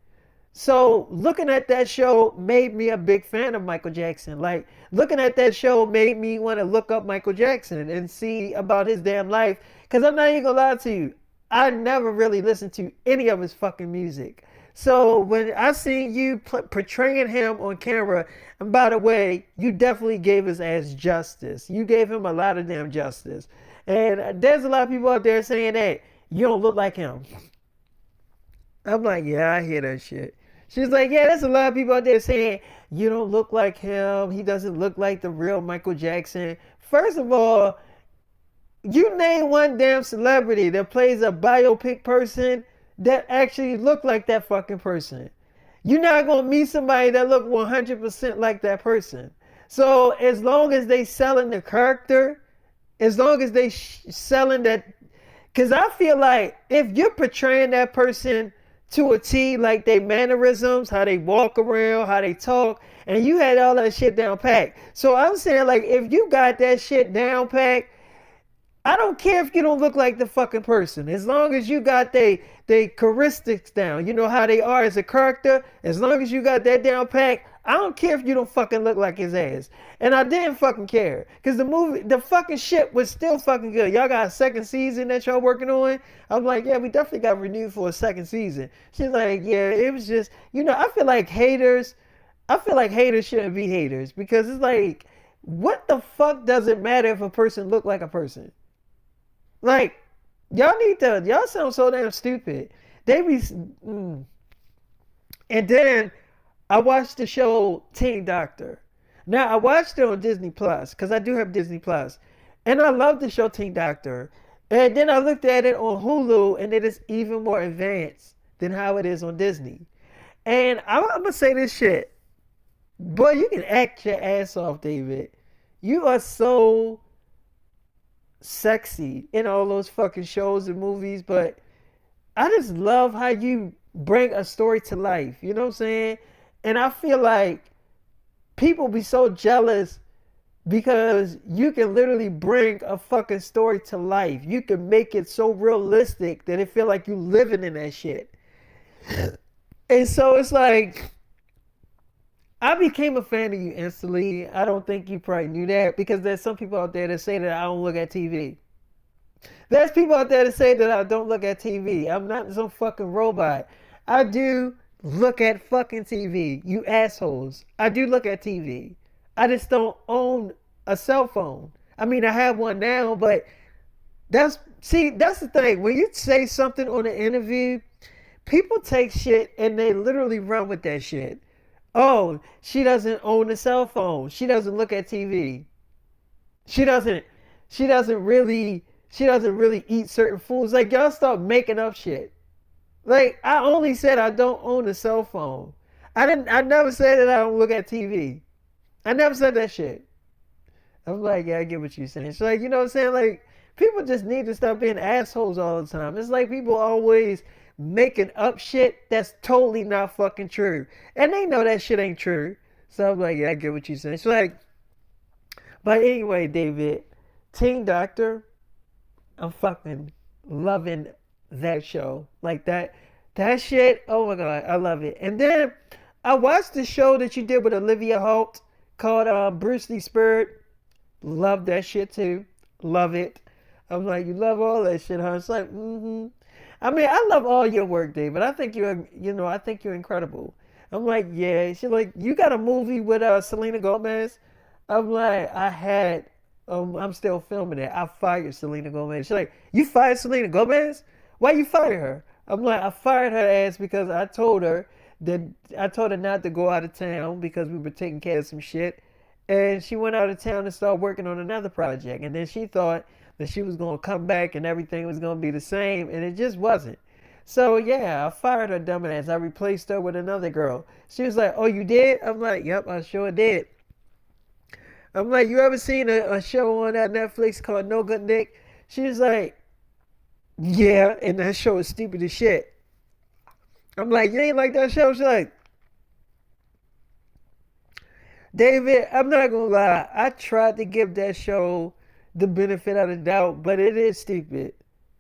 So looking at that show made me a big fan of Michael Jackson. Like looking at that show made me want to look up Michael Jackson and see about his damn life. Cause I'm not even gonna lie to you, I never really listened to any of his fucking music. So when I seen you portraying him on camera, and by the way, you definitely gave his ass justice. You gave him a lot of damn justice. And there's a lot of people out there saying that you don't look like him. I'm like, yeah, I hear that shit. She's like, yeah, there's a lot of people out there saying you don't look like him. He doesn't look like the real Michael Jackson. First of all, you name one damn celebrity that plays a biopic person that actually look like that fucking person. You're not gonna meet somebody that look 100% like that person. So as long as they selling the character, as long as they selling that, because I feel like if you're portraying that person to a T, like they mannerisms, how they walk around, how they talk, and you had all that shit down packed. So I'm saying, like, if you got that shit down packed, I don't care if you don't look like the fucking person. As long as you got they characteristics down, you know how they are as a character. As long as you got that down pack, I don't care if you don't fucking look like his ass. And I didn't fucking care. Cause the fucking shit was still fucking good. Y'all got a second season that y'all working on? I'm like, yeah, we definitely got renewed for a second season. She's like, yeah, it was just, I feel like haters shouldn't be haters. Because it's like, what the fuck does it matter if a person look like a person? Like, y'all sound so damn stupid. They be, and then I watched the show Teen Doctor. Now I watched it on Disney Plus because I do have Disney Plus, and I love the show Teen Doctor. And then I looked at it on Hulu, and it is even more advanced than how it is on Disney. And I'm gonna say this shit, boy, you can act your ass off, David. You are so sexy in all those fucking shows and movies, but I just love how you bring a story to life. You know what I'm saying? And I feel like people be so jealous because you can literally bring a fucking story to life. You can make it so realistic that it feel like you living in that shit. And so it's like I became a fan of you instantly. I don't think you probably knew that because there's some people out there that say that I don't look at TV. There's people out there that say that I don't look at TV. I'm not some fucking robot. I do look at fucking TV. You assholes. I do look at TV. I just don't own a cell phone. I mean, I have one now, but that's the thing. When you say something on an interview, people take shit and they literally run with that shit. Oh, she doesn't own a cell phone. She doesn't look at TV. She doesn't she doesn't really she doesn't really eat certain foods. Like y'all start making up shit. Like I only said I don't own a cell phone. I never said that I don't look at TV. I never said that shit. I'm like, yeah, I get what you're saying. It's like, you know what I'm saying? Like, people just need to stop being assholes all the time. It's like people always making up shit that's totally not fucking true. And they know that shit ain't true. So I'm like, yeah, I get what you're saying. It's like, but anyway, David, Teen Doctor, I'm fucking loving that show. Like that shit, oh my God, I love it. And then I watched the show that you did with Olivia Holt called Bruce Lee Spirit. Love that shit too. Love it. I'm like, you love all that shit, huh? It's like, mm-hmm. I mean, I love all your work, David. I think I think you're incredible. I'm like, yeah. She's like, you got a movie with Selena Gomez? I'm like, I'm still filming it. I fired Selena Gomez. She's like, you fired Selena Gomez? Why you fire her? I'm like, I fired her ass because that I told her not to go out of town because we were taking care of some shit. And she went out of town and started working on another project. And then she thought that she was going to come back and everything was going to be the same. And it just wasn't. So, yeah, I fired her dumb ass. I replaced her with another girl. She was like, oh, you did? I'm like, yep, I sure did. I'm like, you ever seen a show on that Netflix called No Good Nick? She was like, yeah, and that show is stupid as shit. I'm like, you ain't like that show? She's like, David, I'm not gonna lie. I tried to give that show the benefit of the doubt, but it is stupid.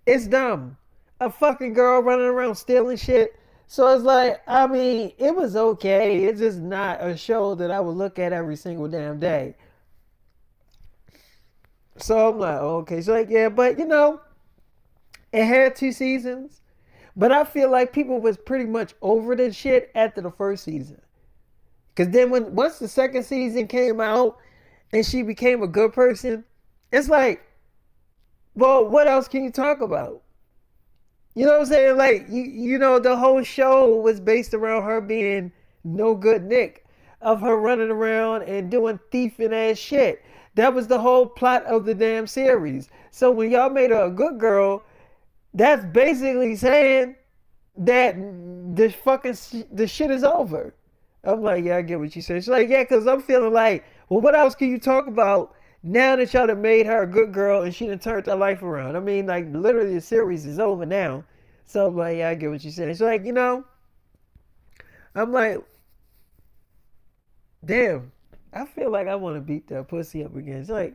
It's dumb. A fucking girl running around stealing shit. So it's like, I mean, it was okay. It's just not a show that I would look at every single damn day. So I'm like, okay. So like, yeah, but it had 2 seasons. But I feel like people was pretty much over the shit after the first season. Cause then once the second season came out and she became a good person, it's like, well, what else can you talk about? You know what I'm saying? Like the whole show was based around her being no good Nick, of her running around and doing thieving ass shit. That was the whole plot of the damn series. So when y'all made her a good girl, that's basically saying that the shit is over. I'm like, yeah, I get what you said. She's like, yeah, because I'm feeling like, well, what else can you talk about now that y'all have made her a good girl and she done turned her life around? I mean, like, literally the series is over now. So I'm like, yeah, I get what you said. She's like, I'm like, damn, I feel like I want to beat that pussy up again. It's like,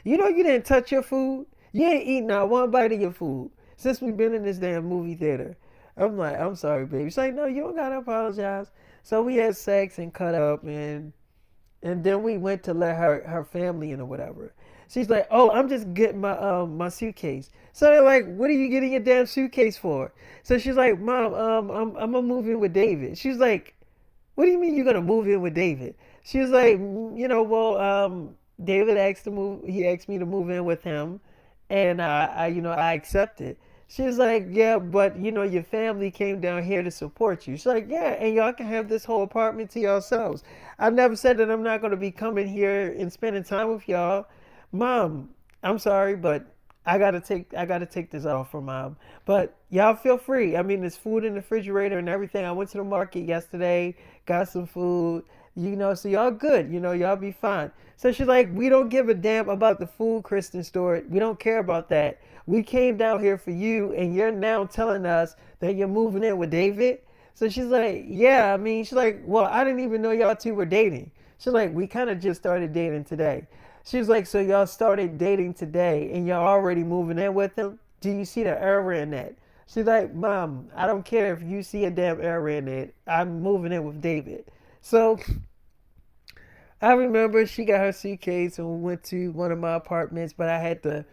you didn't touch your food. You ain't eating not one bite of your food since we've been in this damn movie theater. I'm like, I'm sorry, baby. She's like, no, you don't gotta apologize. So we had sex and cut up, and then we went to let her family in or whatever. She's like, oh, I'm just getting my suitcase. So they're like, what are you getting your damn suitcase for? So she's like, Mom, I'm gonna move in with David. She's like, what do you mean you're gonna move in with David? She was like, well, David asked to move. He asked me to move in with him, and I accepted. She was like, yeah, but your family came down here to support you. She's like, yeah, and y'all can have this whole apartment to yourselves. I've never said that I'm not gonna be coming here and spending time with y'all. Mom, I'm sorry, but I gotta take this off for Mom. But y'all feel free. I mean, there's food in the refrigerator and everything. I went to the market yesterday, got some food, so y'all good, y'all be fine. So she's like, we don't give a damn about the food, Kristen Stewart. We don't care about that. We came down here for you, and you're now telling us that you're moving in with David. So she's like, yeah, I mean, she's like, well, I didn't even know y'all two were dating. She's like, we kind of just started dating today. She's like, so y'all started dating today and y'all already moving in with him? Do you see the error in that? She's like, Mom, I don't care if you see a damn error in it. I'm moving in with David. So I remember she got her suitcase and we went to one of my apartments, but I had to,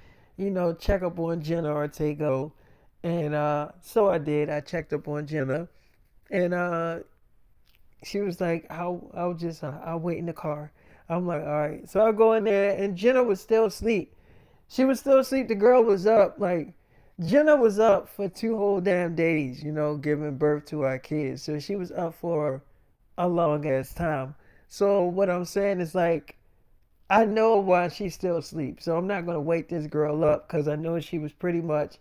check up on Jenna Ortega. And so I did. I checked up on Jenna. And she was like, I'll wait in the car. I'm like, all right. So I go in there, and Jenna was still asleep. She was still asleep. The girl was up. Like, Jenna was up for 2 whole damn days, giving birth to our kids. So she was up for a long ass time. So what I'm saying is, like, I know why she's still asleep. So I'm not gonna wake this girl up because I know she was pretty much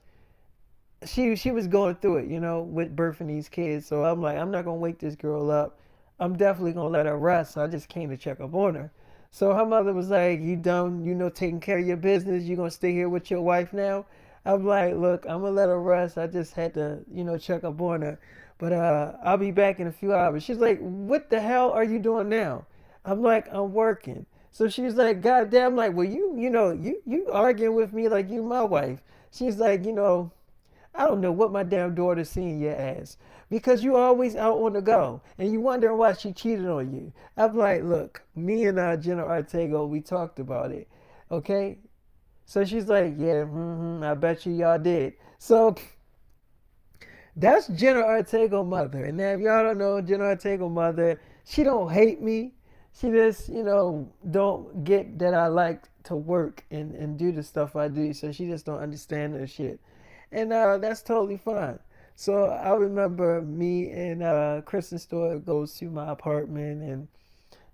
she was going through it, with birthing these kids. So I'm like, I'm not gonna wake this girl up. I'm definitely gonna let her rest. So I just came to check up on her. So her mother was like, you done, taking care of your business. You gonna stay here with your wife now? I'm like, look, I'm gonna let her rest. I just had to, check up on her. But I'll be back in a few hours. She's like, what the hell are you doing now? I'm like, I'm working. So she's like, God damn, like, well, you arguing with me like you my wife. She's like, I don't know what my damn daughter's seeing your ass because you always out on the go and you wondering why she cheated on you. I'm like, look, me and Jenna Ortega, we talked about it. Okay? So she's like, yeah, I bet y'all did. So that's Jenna Ortega mother. And now if y'all don't know Jenna Ortega mother, she don't hate me. She just, don't get that I like to work and do the stuff I do. So she just don't understand that shit. And that's totally fine. So I remember me and Kristen Stewart goes to my apartment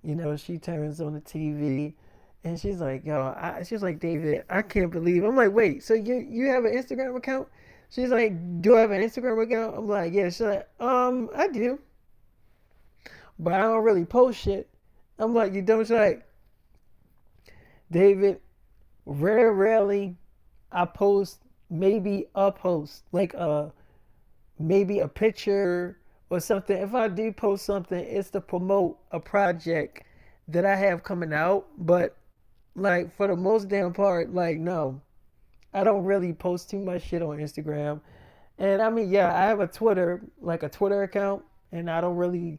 and she turns on the TV and she's like, yo, she's like, David, I can't believe. I'm like, wait, so you have an Instagram account? She's like, do I have an Instagram account? I'm like, yeah. She's like, I do, but I don't really post shit. I'm like, you don't? She's like, David, rarely I post maybe a post, like maybe a picture or something. If I do post something, it's to promote a project that I have coming out. But like for the most damn part, like no, I don't really post too much shit on Instagram. And I mean, yeah, I have a Twitter, like a Twitter account, and I don't really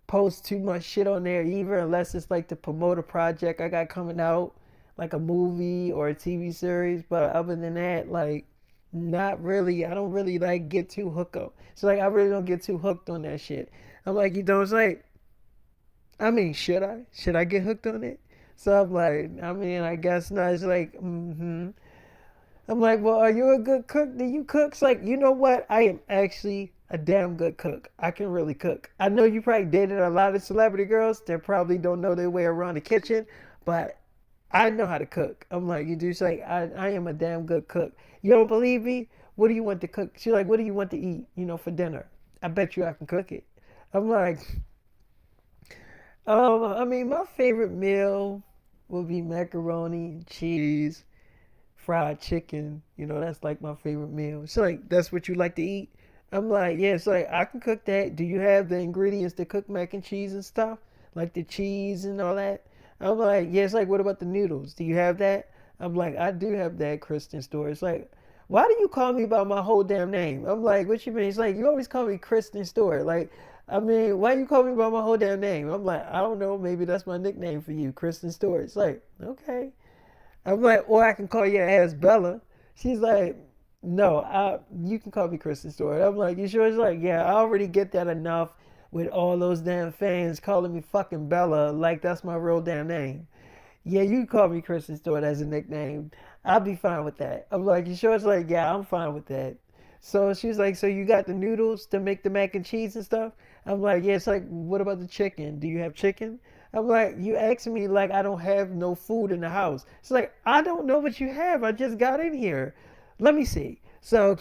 post too much shit on there either, unless it's like to promote a project I got coming out, like a movie or a TV series. But other than that, like, not really. I don't really like get too hooked up. So like, I really don't get too hooked on that shit. I'm like, you know, it's like, I mean, should I? Should I get hooked on it? So I'm like, I mean, I guess not. It's like, mm-hmm. I'm like, well, are you a good cook? Do you cook? It's like, you know what? I am actually a damn good cook. I can really cook. I know you probably dated a lot of celebrity girls that probably don't know their way around the kitchen, but I know how to cook. I'm like, you do say, I am a damn good cook. You don't believe me? What do you want to cook? She's like, what do you want to eat, for dinner? I bet you I can cook it. I'm like, I mean, my favorite meal would be macaroni and cheese, fried chicken. That's like my favorite meal. It's like, that's what you like to eat? I'm like, yeah, it's like, I can cook that. Do you have the ingredients to cook mac and cheese and stuff? Like the cheese and all that? I'm like, yeah, it's like, what about the noodles? Do you have that? I'm like, I do have that, Kristen Stewart. It's like, why do you call me by my whole damn name? I'm like, what you mean? It's like, you always call me Kristen Stewart. Like, I mean, why you call me by my whole damn name? I'm like, I don't know. Maybe that's my nickname for you, Kristen Stewart. It's like, okay. I'm like, or I can call your ass Bella. She's like, no, you can call me Kristen Stewart. I'm like, you sure? She's like, yeah, I already get that enough with all those damn fans calling me fucking Bella. Like, that's my real damn name. Yeah, you can call me Kristen Stewart as a nickname. I'll be fine with that. I'm like, you sure? It's like, yeah, I'm fine with that. So she's like, so you got the noodles to make the mac and cheese and stuff? I'm like, yeah. It's like, what about the chicken? Do you have chicken? I'm like, you asking me like I don't have no food in the house. It's like, I don't know what you have. I just got in here. Let me see. So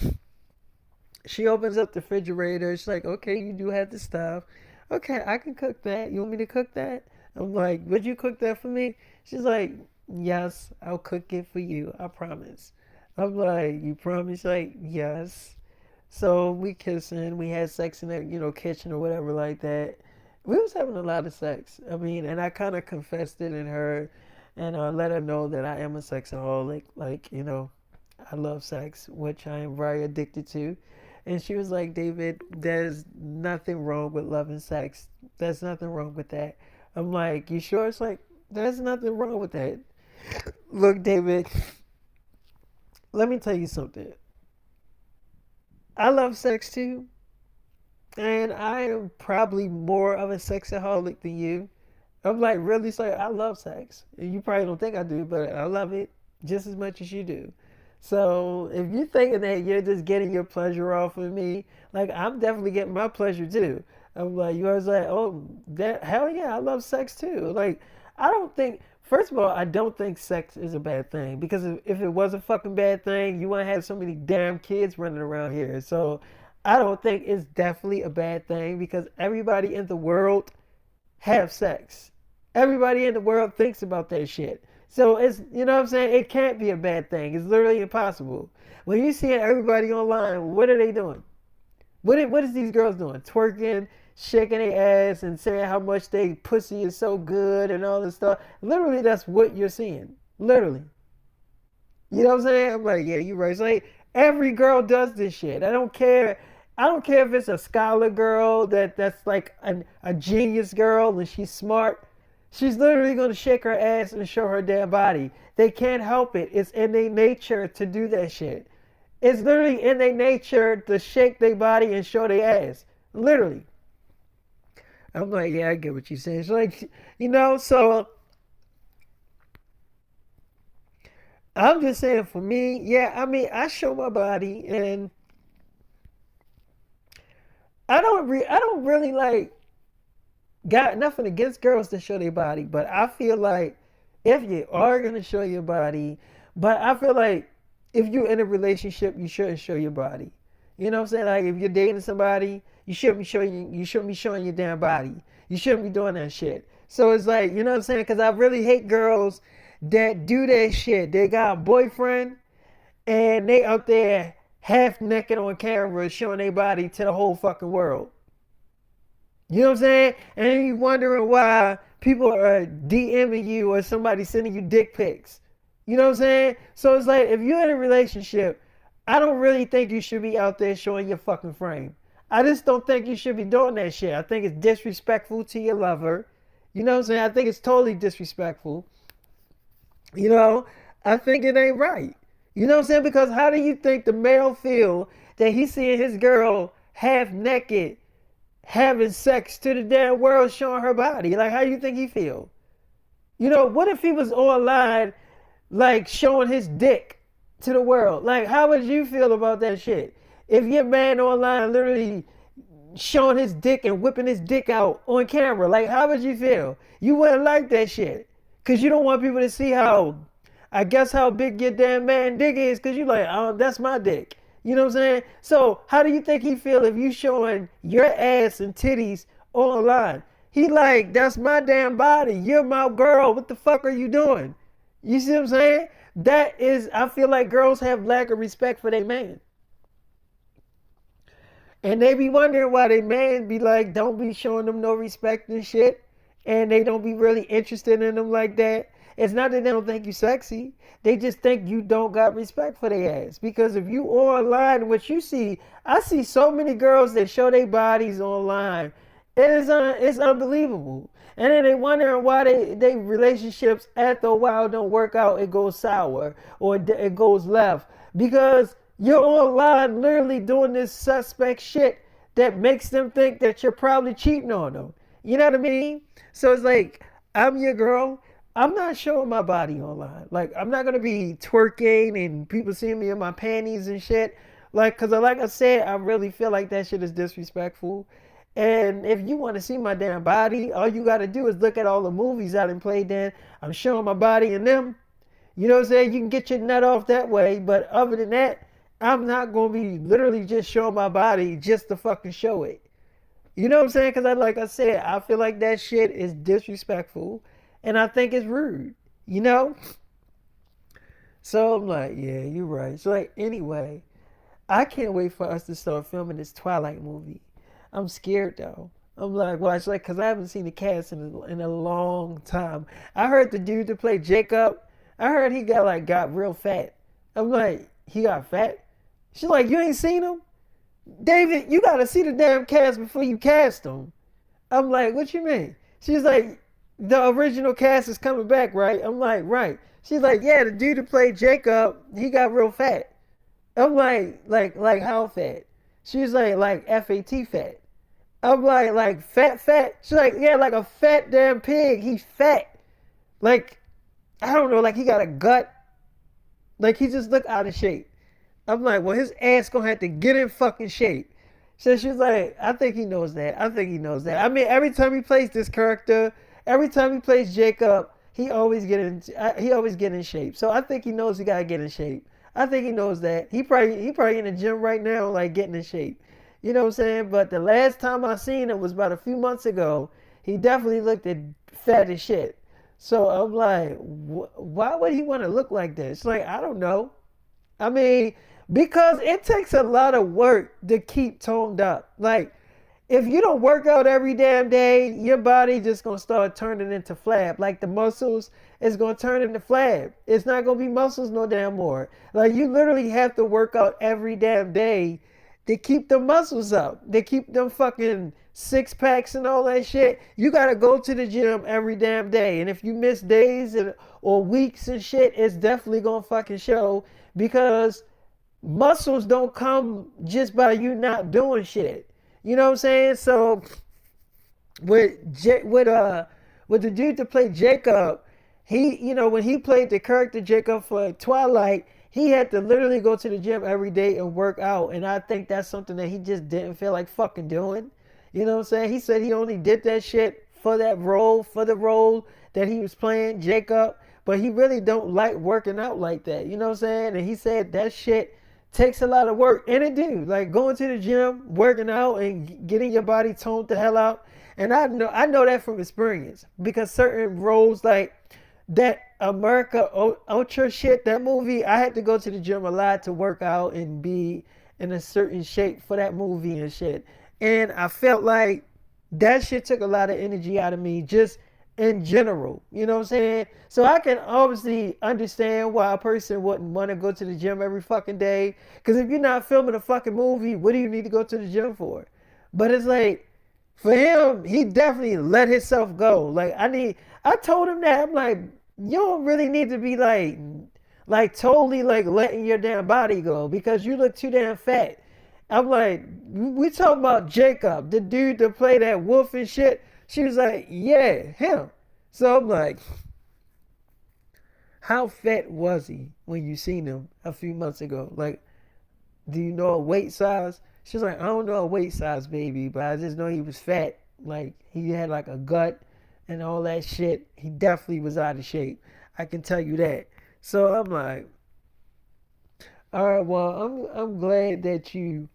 she opens up the refrigerator. She's like, okay, you do have the stuff. Okay, I can cook that. You want me to cook that? I'm like, would you cook that for me? She's like, yes, I'll cook it for you. I promise. I'm like, you promise? Like, yes. So we kissing, we had sex in the, kitchen or whatever like that. We was having a lot of sex. I mean, and I kind of confessed it in her and let her know that I am a sexaholic. Like, I love sex, which I am very addicted to. And she was like, David, there's nothing wrong with loving sex. There's nothing wrong with that. I'm like, you sure? It's like, there's nothing wrong with that. Look, David, let me tell you something. I love sex too, and I am probably more of a sexaholic than you. I'm like, really? So I love sex. You probably don't think I do, but I love it just as much as you do. So if you're thinking that you're just getting your pleasure off of me, like I'm definitely getting my pleasure too. I'm like, you always like, oh, that hell yeah, I love sex too. Like, I don't think. First of all, I don't think sex is a bad thing because if it was a fucking bad thing, you wouldn't have so many damn kids running around here. So I don't think it's definitely a bad thing because everybody in the world have sex. Everybody in the world thinks about that shit. So it's, you know what I'm saying? It can't be a bad thing. It's literally impossible. When you see everybody online, what are they doing? What is these girls doing? Twerking, shaking their ass, and saying how much they pussy is so good and all this stuff. Literally, that's what you're seeing. Literally. You know what I'm saying? I'm like, yeah, you're right. It's like every girl does this shit. I don't care. I don't care if it's a scholar girl that's like a genius girl and she's smart. She's literally gonna shake her ass and show her damn body. They can't help it. It's in their nature to do that shit. It's literally in their nature to shake their body and show their ass. Literally. I'm like, yeah, I get what you're saying. It's like, so I'm just saying for me, yeah, I mean, I show my body and I don't really like got nothing against girls that show their body, but I feel like if you are gonna show your body, but I feel like if you're in a relationship, you shouldn't show your body. You know what I'm saying? Like if you're dating somebody, you shouldn't be showing your damn body. You shouldn't be doing that shit. So it's like, you know what I'm saying? Because I really hate girls that do that shit. They got a boyfriend and they up there half naked on camera showing their body to the whole fucking world. You know what I'm saying? And then you wondering why people are DMing you or somebody sending you dick pics. You know what I'm saying? So it's like if you're in a relationship, I don't really think you should be out there showing your fucking frame. I just don't think you should be doing that shit. I think it's disrespectful to your lover. You know what I'm saying? I think it's totally disrespectful. You know, I think it ain't right. You know what I'm saying? Because how do you think the male feel that he's seeing his girl half naked having sex to the damn world showing her body? Like, how do you think he feel? You know, what if he was online like showing his dick to the world? Like, how would you feel about that shit? If your man online literally showing his dick and whipping his dick out on camera, like, how would you feel? You wouldn't like that shit. Cause you don't want people to see how, I guess, how big your damn man dick is. Cause you like, oh, that's my dick. You know what I'm saying? So how do you think he feel if you showing your ass and titties online? He like, that's my damn body. You're my girl. What the fuck are you doing? You see what I'm saying? That is, I feel like girls have lack of respect for their man. And they be wondering why they man be like, don't be showing them no respect and shit. And they don't be really interested in them like that. It's not that they don't think you sexy. They just think you don't got respect for their ass. Because if you online, what you see, I see so many girls that show their bodies online. It's unbelievable. And then they wondering why they relationships after a while don't work out. It goes sour or it goes left. Because you're online literally doing this suspect shit that makes them think that you're probably cheating on them. You know what I mean? So it's like, I'm your girl. I'm not showing my body online. Like, I'm not gonna be twerking and people seeing me in my panties and shit. Like, cause like I said, I really feel like that shit is disrespectful. And if you want to see my damn body, all you gotta do is look at all the movies I done played in. I'm showing my body in them. You know what I'm saying? You can get your nut off that way. But other than that, I'm not gonna be literally just showing my body just to fucking show it. You know what I'm saying? Because like I said, I feel like that shit is disrespectful, and I think it's rude. You know? So I'm like, yeah, you're right. So like, anyway, I can't wait for us to start filming this Twilight movie. I'm scared though. I'm like, watch, like, cause I haven't seen the cast in a long time. I heard the dude that played Jacob. I heard he got real fat. I'm like, he got fat. She's like, you ain't seen him? David, you gotta see the damn cast before you cast them. I'm like, what you mean? She's like, the original cast is coming back, right? I'm like, right. She's like, yeah, the dude that played Jacob, he got real fat. I'm like how fat? She's like FAT fat. I'm like fat. She's like, yeah, like a fat damn pig. He's fat. Like, I don't know, like he got a gut. Like he just look out of shape. I'm like, well, his ass gonna have to get in fucking shape. So she's like, I think he knows that. I think he knows that. I mean, every time he plays this character, every time he plays Jacob, he always get in shape. So I think he knows he gotta get in shape. I think he knows that. He probably in the gym right now, like getting in shape. You know what I'm saying? But the last time I seen him was about a few months ago. He definitely looked at fat as shit. So I'm like, why would he want to look like this? Like, I don't know. I mean, because it takes a lot of work to keep toned up. Like, if you don't work out every damn day, your body just gonna start turning into flab. Like the muscles is gonna turn into flab. It's not gonna be muscles no damn more. Like you literally have to work out every damn day to keep the muscles up. To keep them fucking six packs and all that shit. You gotta go to the gym every damn day. And if you miss days or weeks and shit, it's definitely gonna fucking show because muscles don't come just by you not doing shit. You know what I'm saying? So with the dude that played Jacob, he, when he played the character Jacob for Twilight, he had to literally go to the gym every day and work out. And I think that's something that he just didn't feel like fucking doing. You know what I'm saying? He said he only did that shit for that role, for the role that he was playing, Jacob. But he really don't like working out like that. You know what I'm saying? And he said that shit takes a lot of work. And it do. Like going to the gym, working out, and getting your body toned the hell out. And I know that from experience. Because certain roles like that America Ultra shit, that movie, I had to go to the gym a lot to work out and be in a certain shape for that movie and shit. And I felt like that shit took a lot of energy out of me just in general. You know what I'm saying? So I can obviously understand why a person wouldn't want to go to the gym every fucking day. Because if you're not filming a fucking movie, what do you need to go to the gym for? But it's like, for him, he definitely let himself go. I told him that. I'm like, you don't really need to be like totally like letting your damn body go because you look too damn fat. I'm like, we talking about Jacob, the dude that played that wolf and shit. She was like, yeah, him. So I'm like, how fat was he when you seen him a few months ago? Like, do you know a weight size? She's like, I don't know a weight size, baby, but I just know he was fat. Like, he had like a gut and all that shit. He definitely was out of shape. I can tell you that. So I'm like, all right, well, I'm glad that you.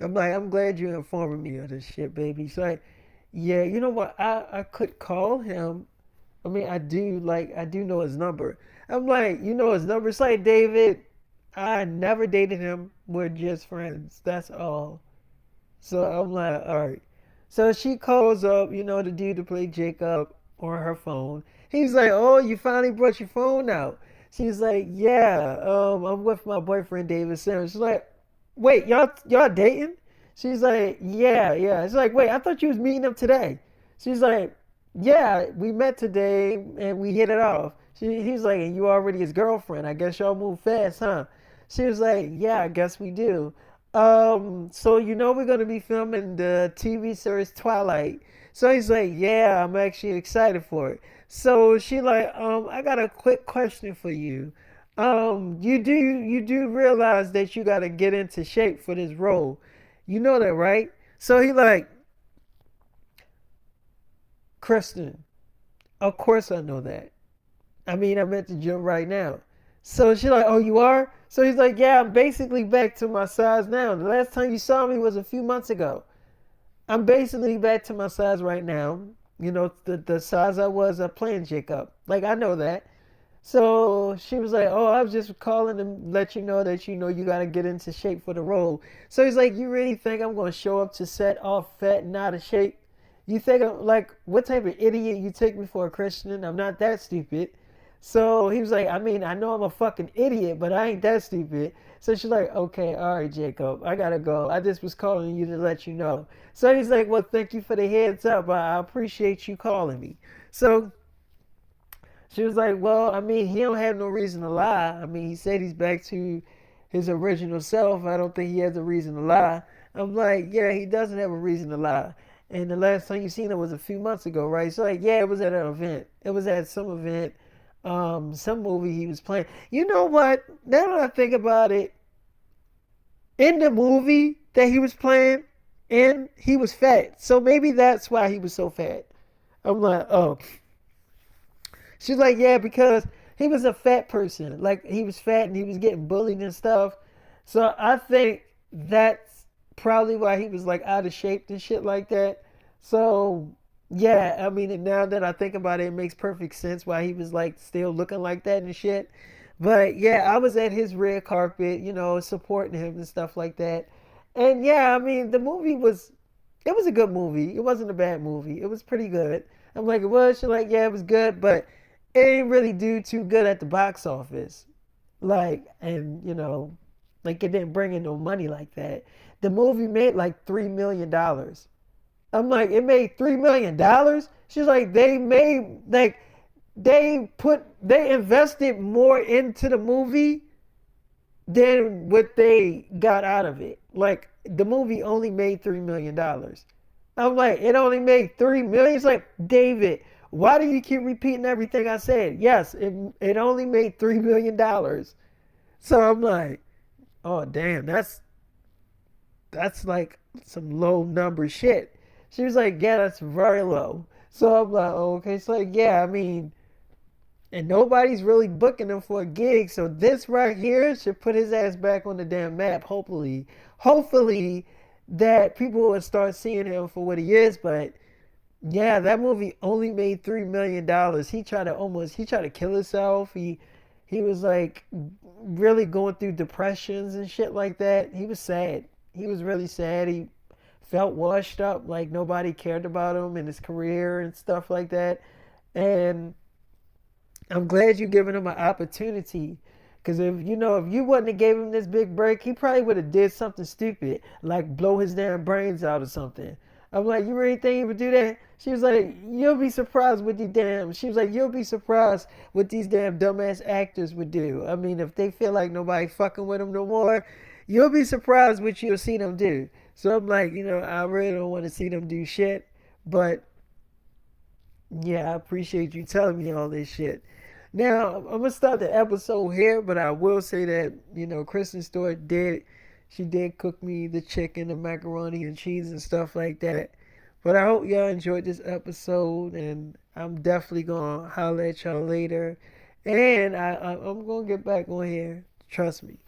I'm glad you're informing me of this shit, baby. She's like, yeah, you know what? I could call him. I mean, I do know his number. I'm like, you know his number. It's like, David, I never dated him. We're just friends. That's all. So I'm like, all right. So she calls up, the dude to play Jacob on her phone. He's like, oh, you finally brought your phone out. She's like, yeah, I'm with my boyfriend David Simmons. She's like, wait, y'all dating? She's like, yeah, yeah. It's like, wait, I thought you was meeting him today. She's like, yeah, we met today and we hit it off. He's like, and you already his girlfriend. I guess y'all move fast, huh? She was like, yeah, I guess we do. So we're gonna be filming the TV series Twilight. So he's like, yeah, I'm actually excited for it. So she like, I got a quick question for you. You do realize that you gotta get into shape for this role. You know that, right? So he like, Kristen, of course I know that. I mean, I'm at the gym right now. So she's like, oh, you are? So he's like, yeah, I'm basically back to my size now. The last time you saw me was a few months ago. I'm basically back to my size right now. The size I was playing Jacob. Like, I know that. So she was like, oh, I was just calling to let you know that, you got to get into shape for the role. So he's like, you really think I'm going to show up to set all fat and out of shape? You think I'm like, what type of idiot you take me for, a Christian? I'm not that stupid. So he was like, I mean, I know I'm a fucking idiot, but I ain't that stupid. So she's like, okay, all right, Jacob, I gotta go. I just was calling you to let you know. So he's like, well, thank you for the heads up. I appreciate you calling me. So she was like, well, I mean, he don't have no reason to lie. I mean, he said he's back to his original self. I don't think he has a reason to lie. I'm like, yeah, he doesn't have a reason to lie. And the last time you seen him was a few months ago, right? So like, yeah, it was at an event. It was at some event, some movie he was playing. You know what? Now that I think about it, in the movie that he was playing, and he was fat. So maybe that's why he was so fat. I'm like, oh. She's like, yeah, because he was a fat person. Like, he was fat and he was getting bullied and stuff. So I think that's probably why he was like out of shape and shit like that. So yeah, I mean, and now that I think about it, it makes perfect sense why he was like still looking like that and shit. But yeah, I was at his red carpet, supporting him and stuff like that. And yeah, I mean, it was a good movie. It wasn't a bad movie. It was pretty good. I'm like, it was. She's like, yeah, it was good, but it didn't really do too good at the box office. Like, and like it didn't bring in no money like that. The movie made like $3 million. I'm like, it made $3 million. She's like, they invested more into the movie than what they got out of it. Like, the movie only made $3 million. I'm like, it only made $3 million. It's like, David, why do you keep repeating everything I said? Yes, it only made $3 million. So I'm like, oh damn, that's like some low number shit. She was like, yeah, that's very low. So I'm like, oh, okay. So like, yeah, I mean, and nobody's really booking him for a gig. So this right here should put his ass back on the damn map. Hopefully that people will start seeing him for what he is. But yeah, that movie only made $3 million. He tried to kill himself. He was like really going through depressions and shit like that. He was sad. He was really sad. He felt washed up, like nobody cared about him and his career and stuff like that. And I'm glad you giving him an opportunity. Cause if you wouldn't have gave him this big break, he probably would have did something stupid, like blow his damn brains out or something. I'm like, you really think he would do that? She was like, you'll be surprised what these damn. She was like, you'll be surprised what these damn dumbass actors would do. I mean, if they feel like nobody fucking with them no more, you'll be surprised what you'll see them do. So I'm like, I really don't want to see them do shit, but yeah, I appreciate you telling me all this shit. Now, I'm gonna start the episode here, but I will say that, Kristen Stewart she did cook me the chicken, the macaroni and cheese and stuff like that. But I hope y'all enjoyed this episode, and I'm definitely gonna holler at y'all later. And I'm gonna get back on here. Trust me.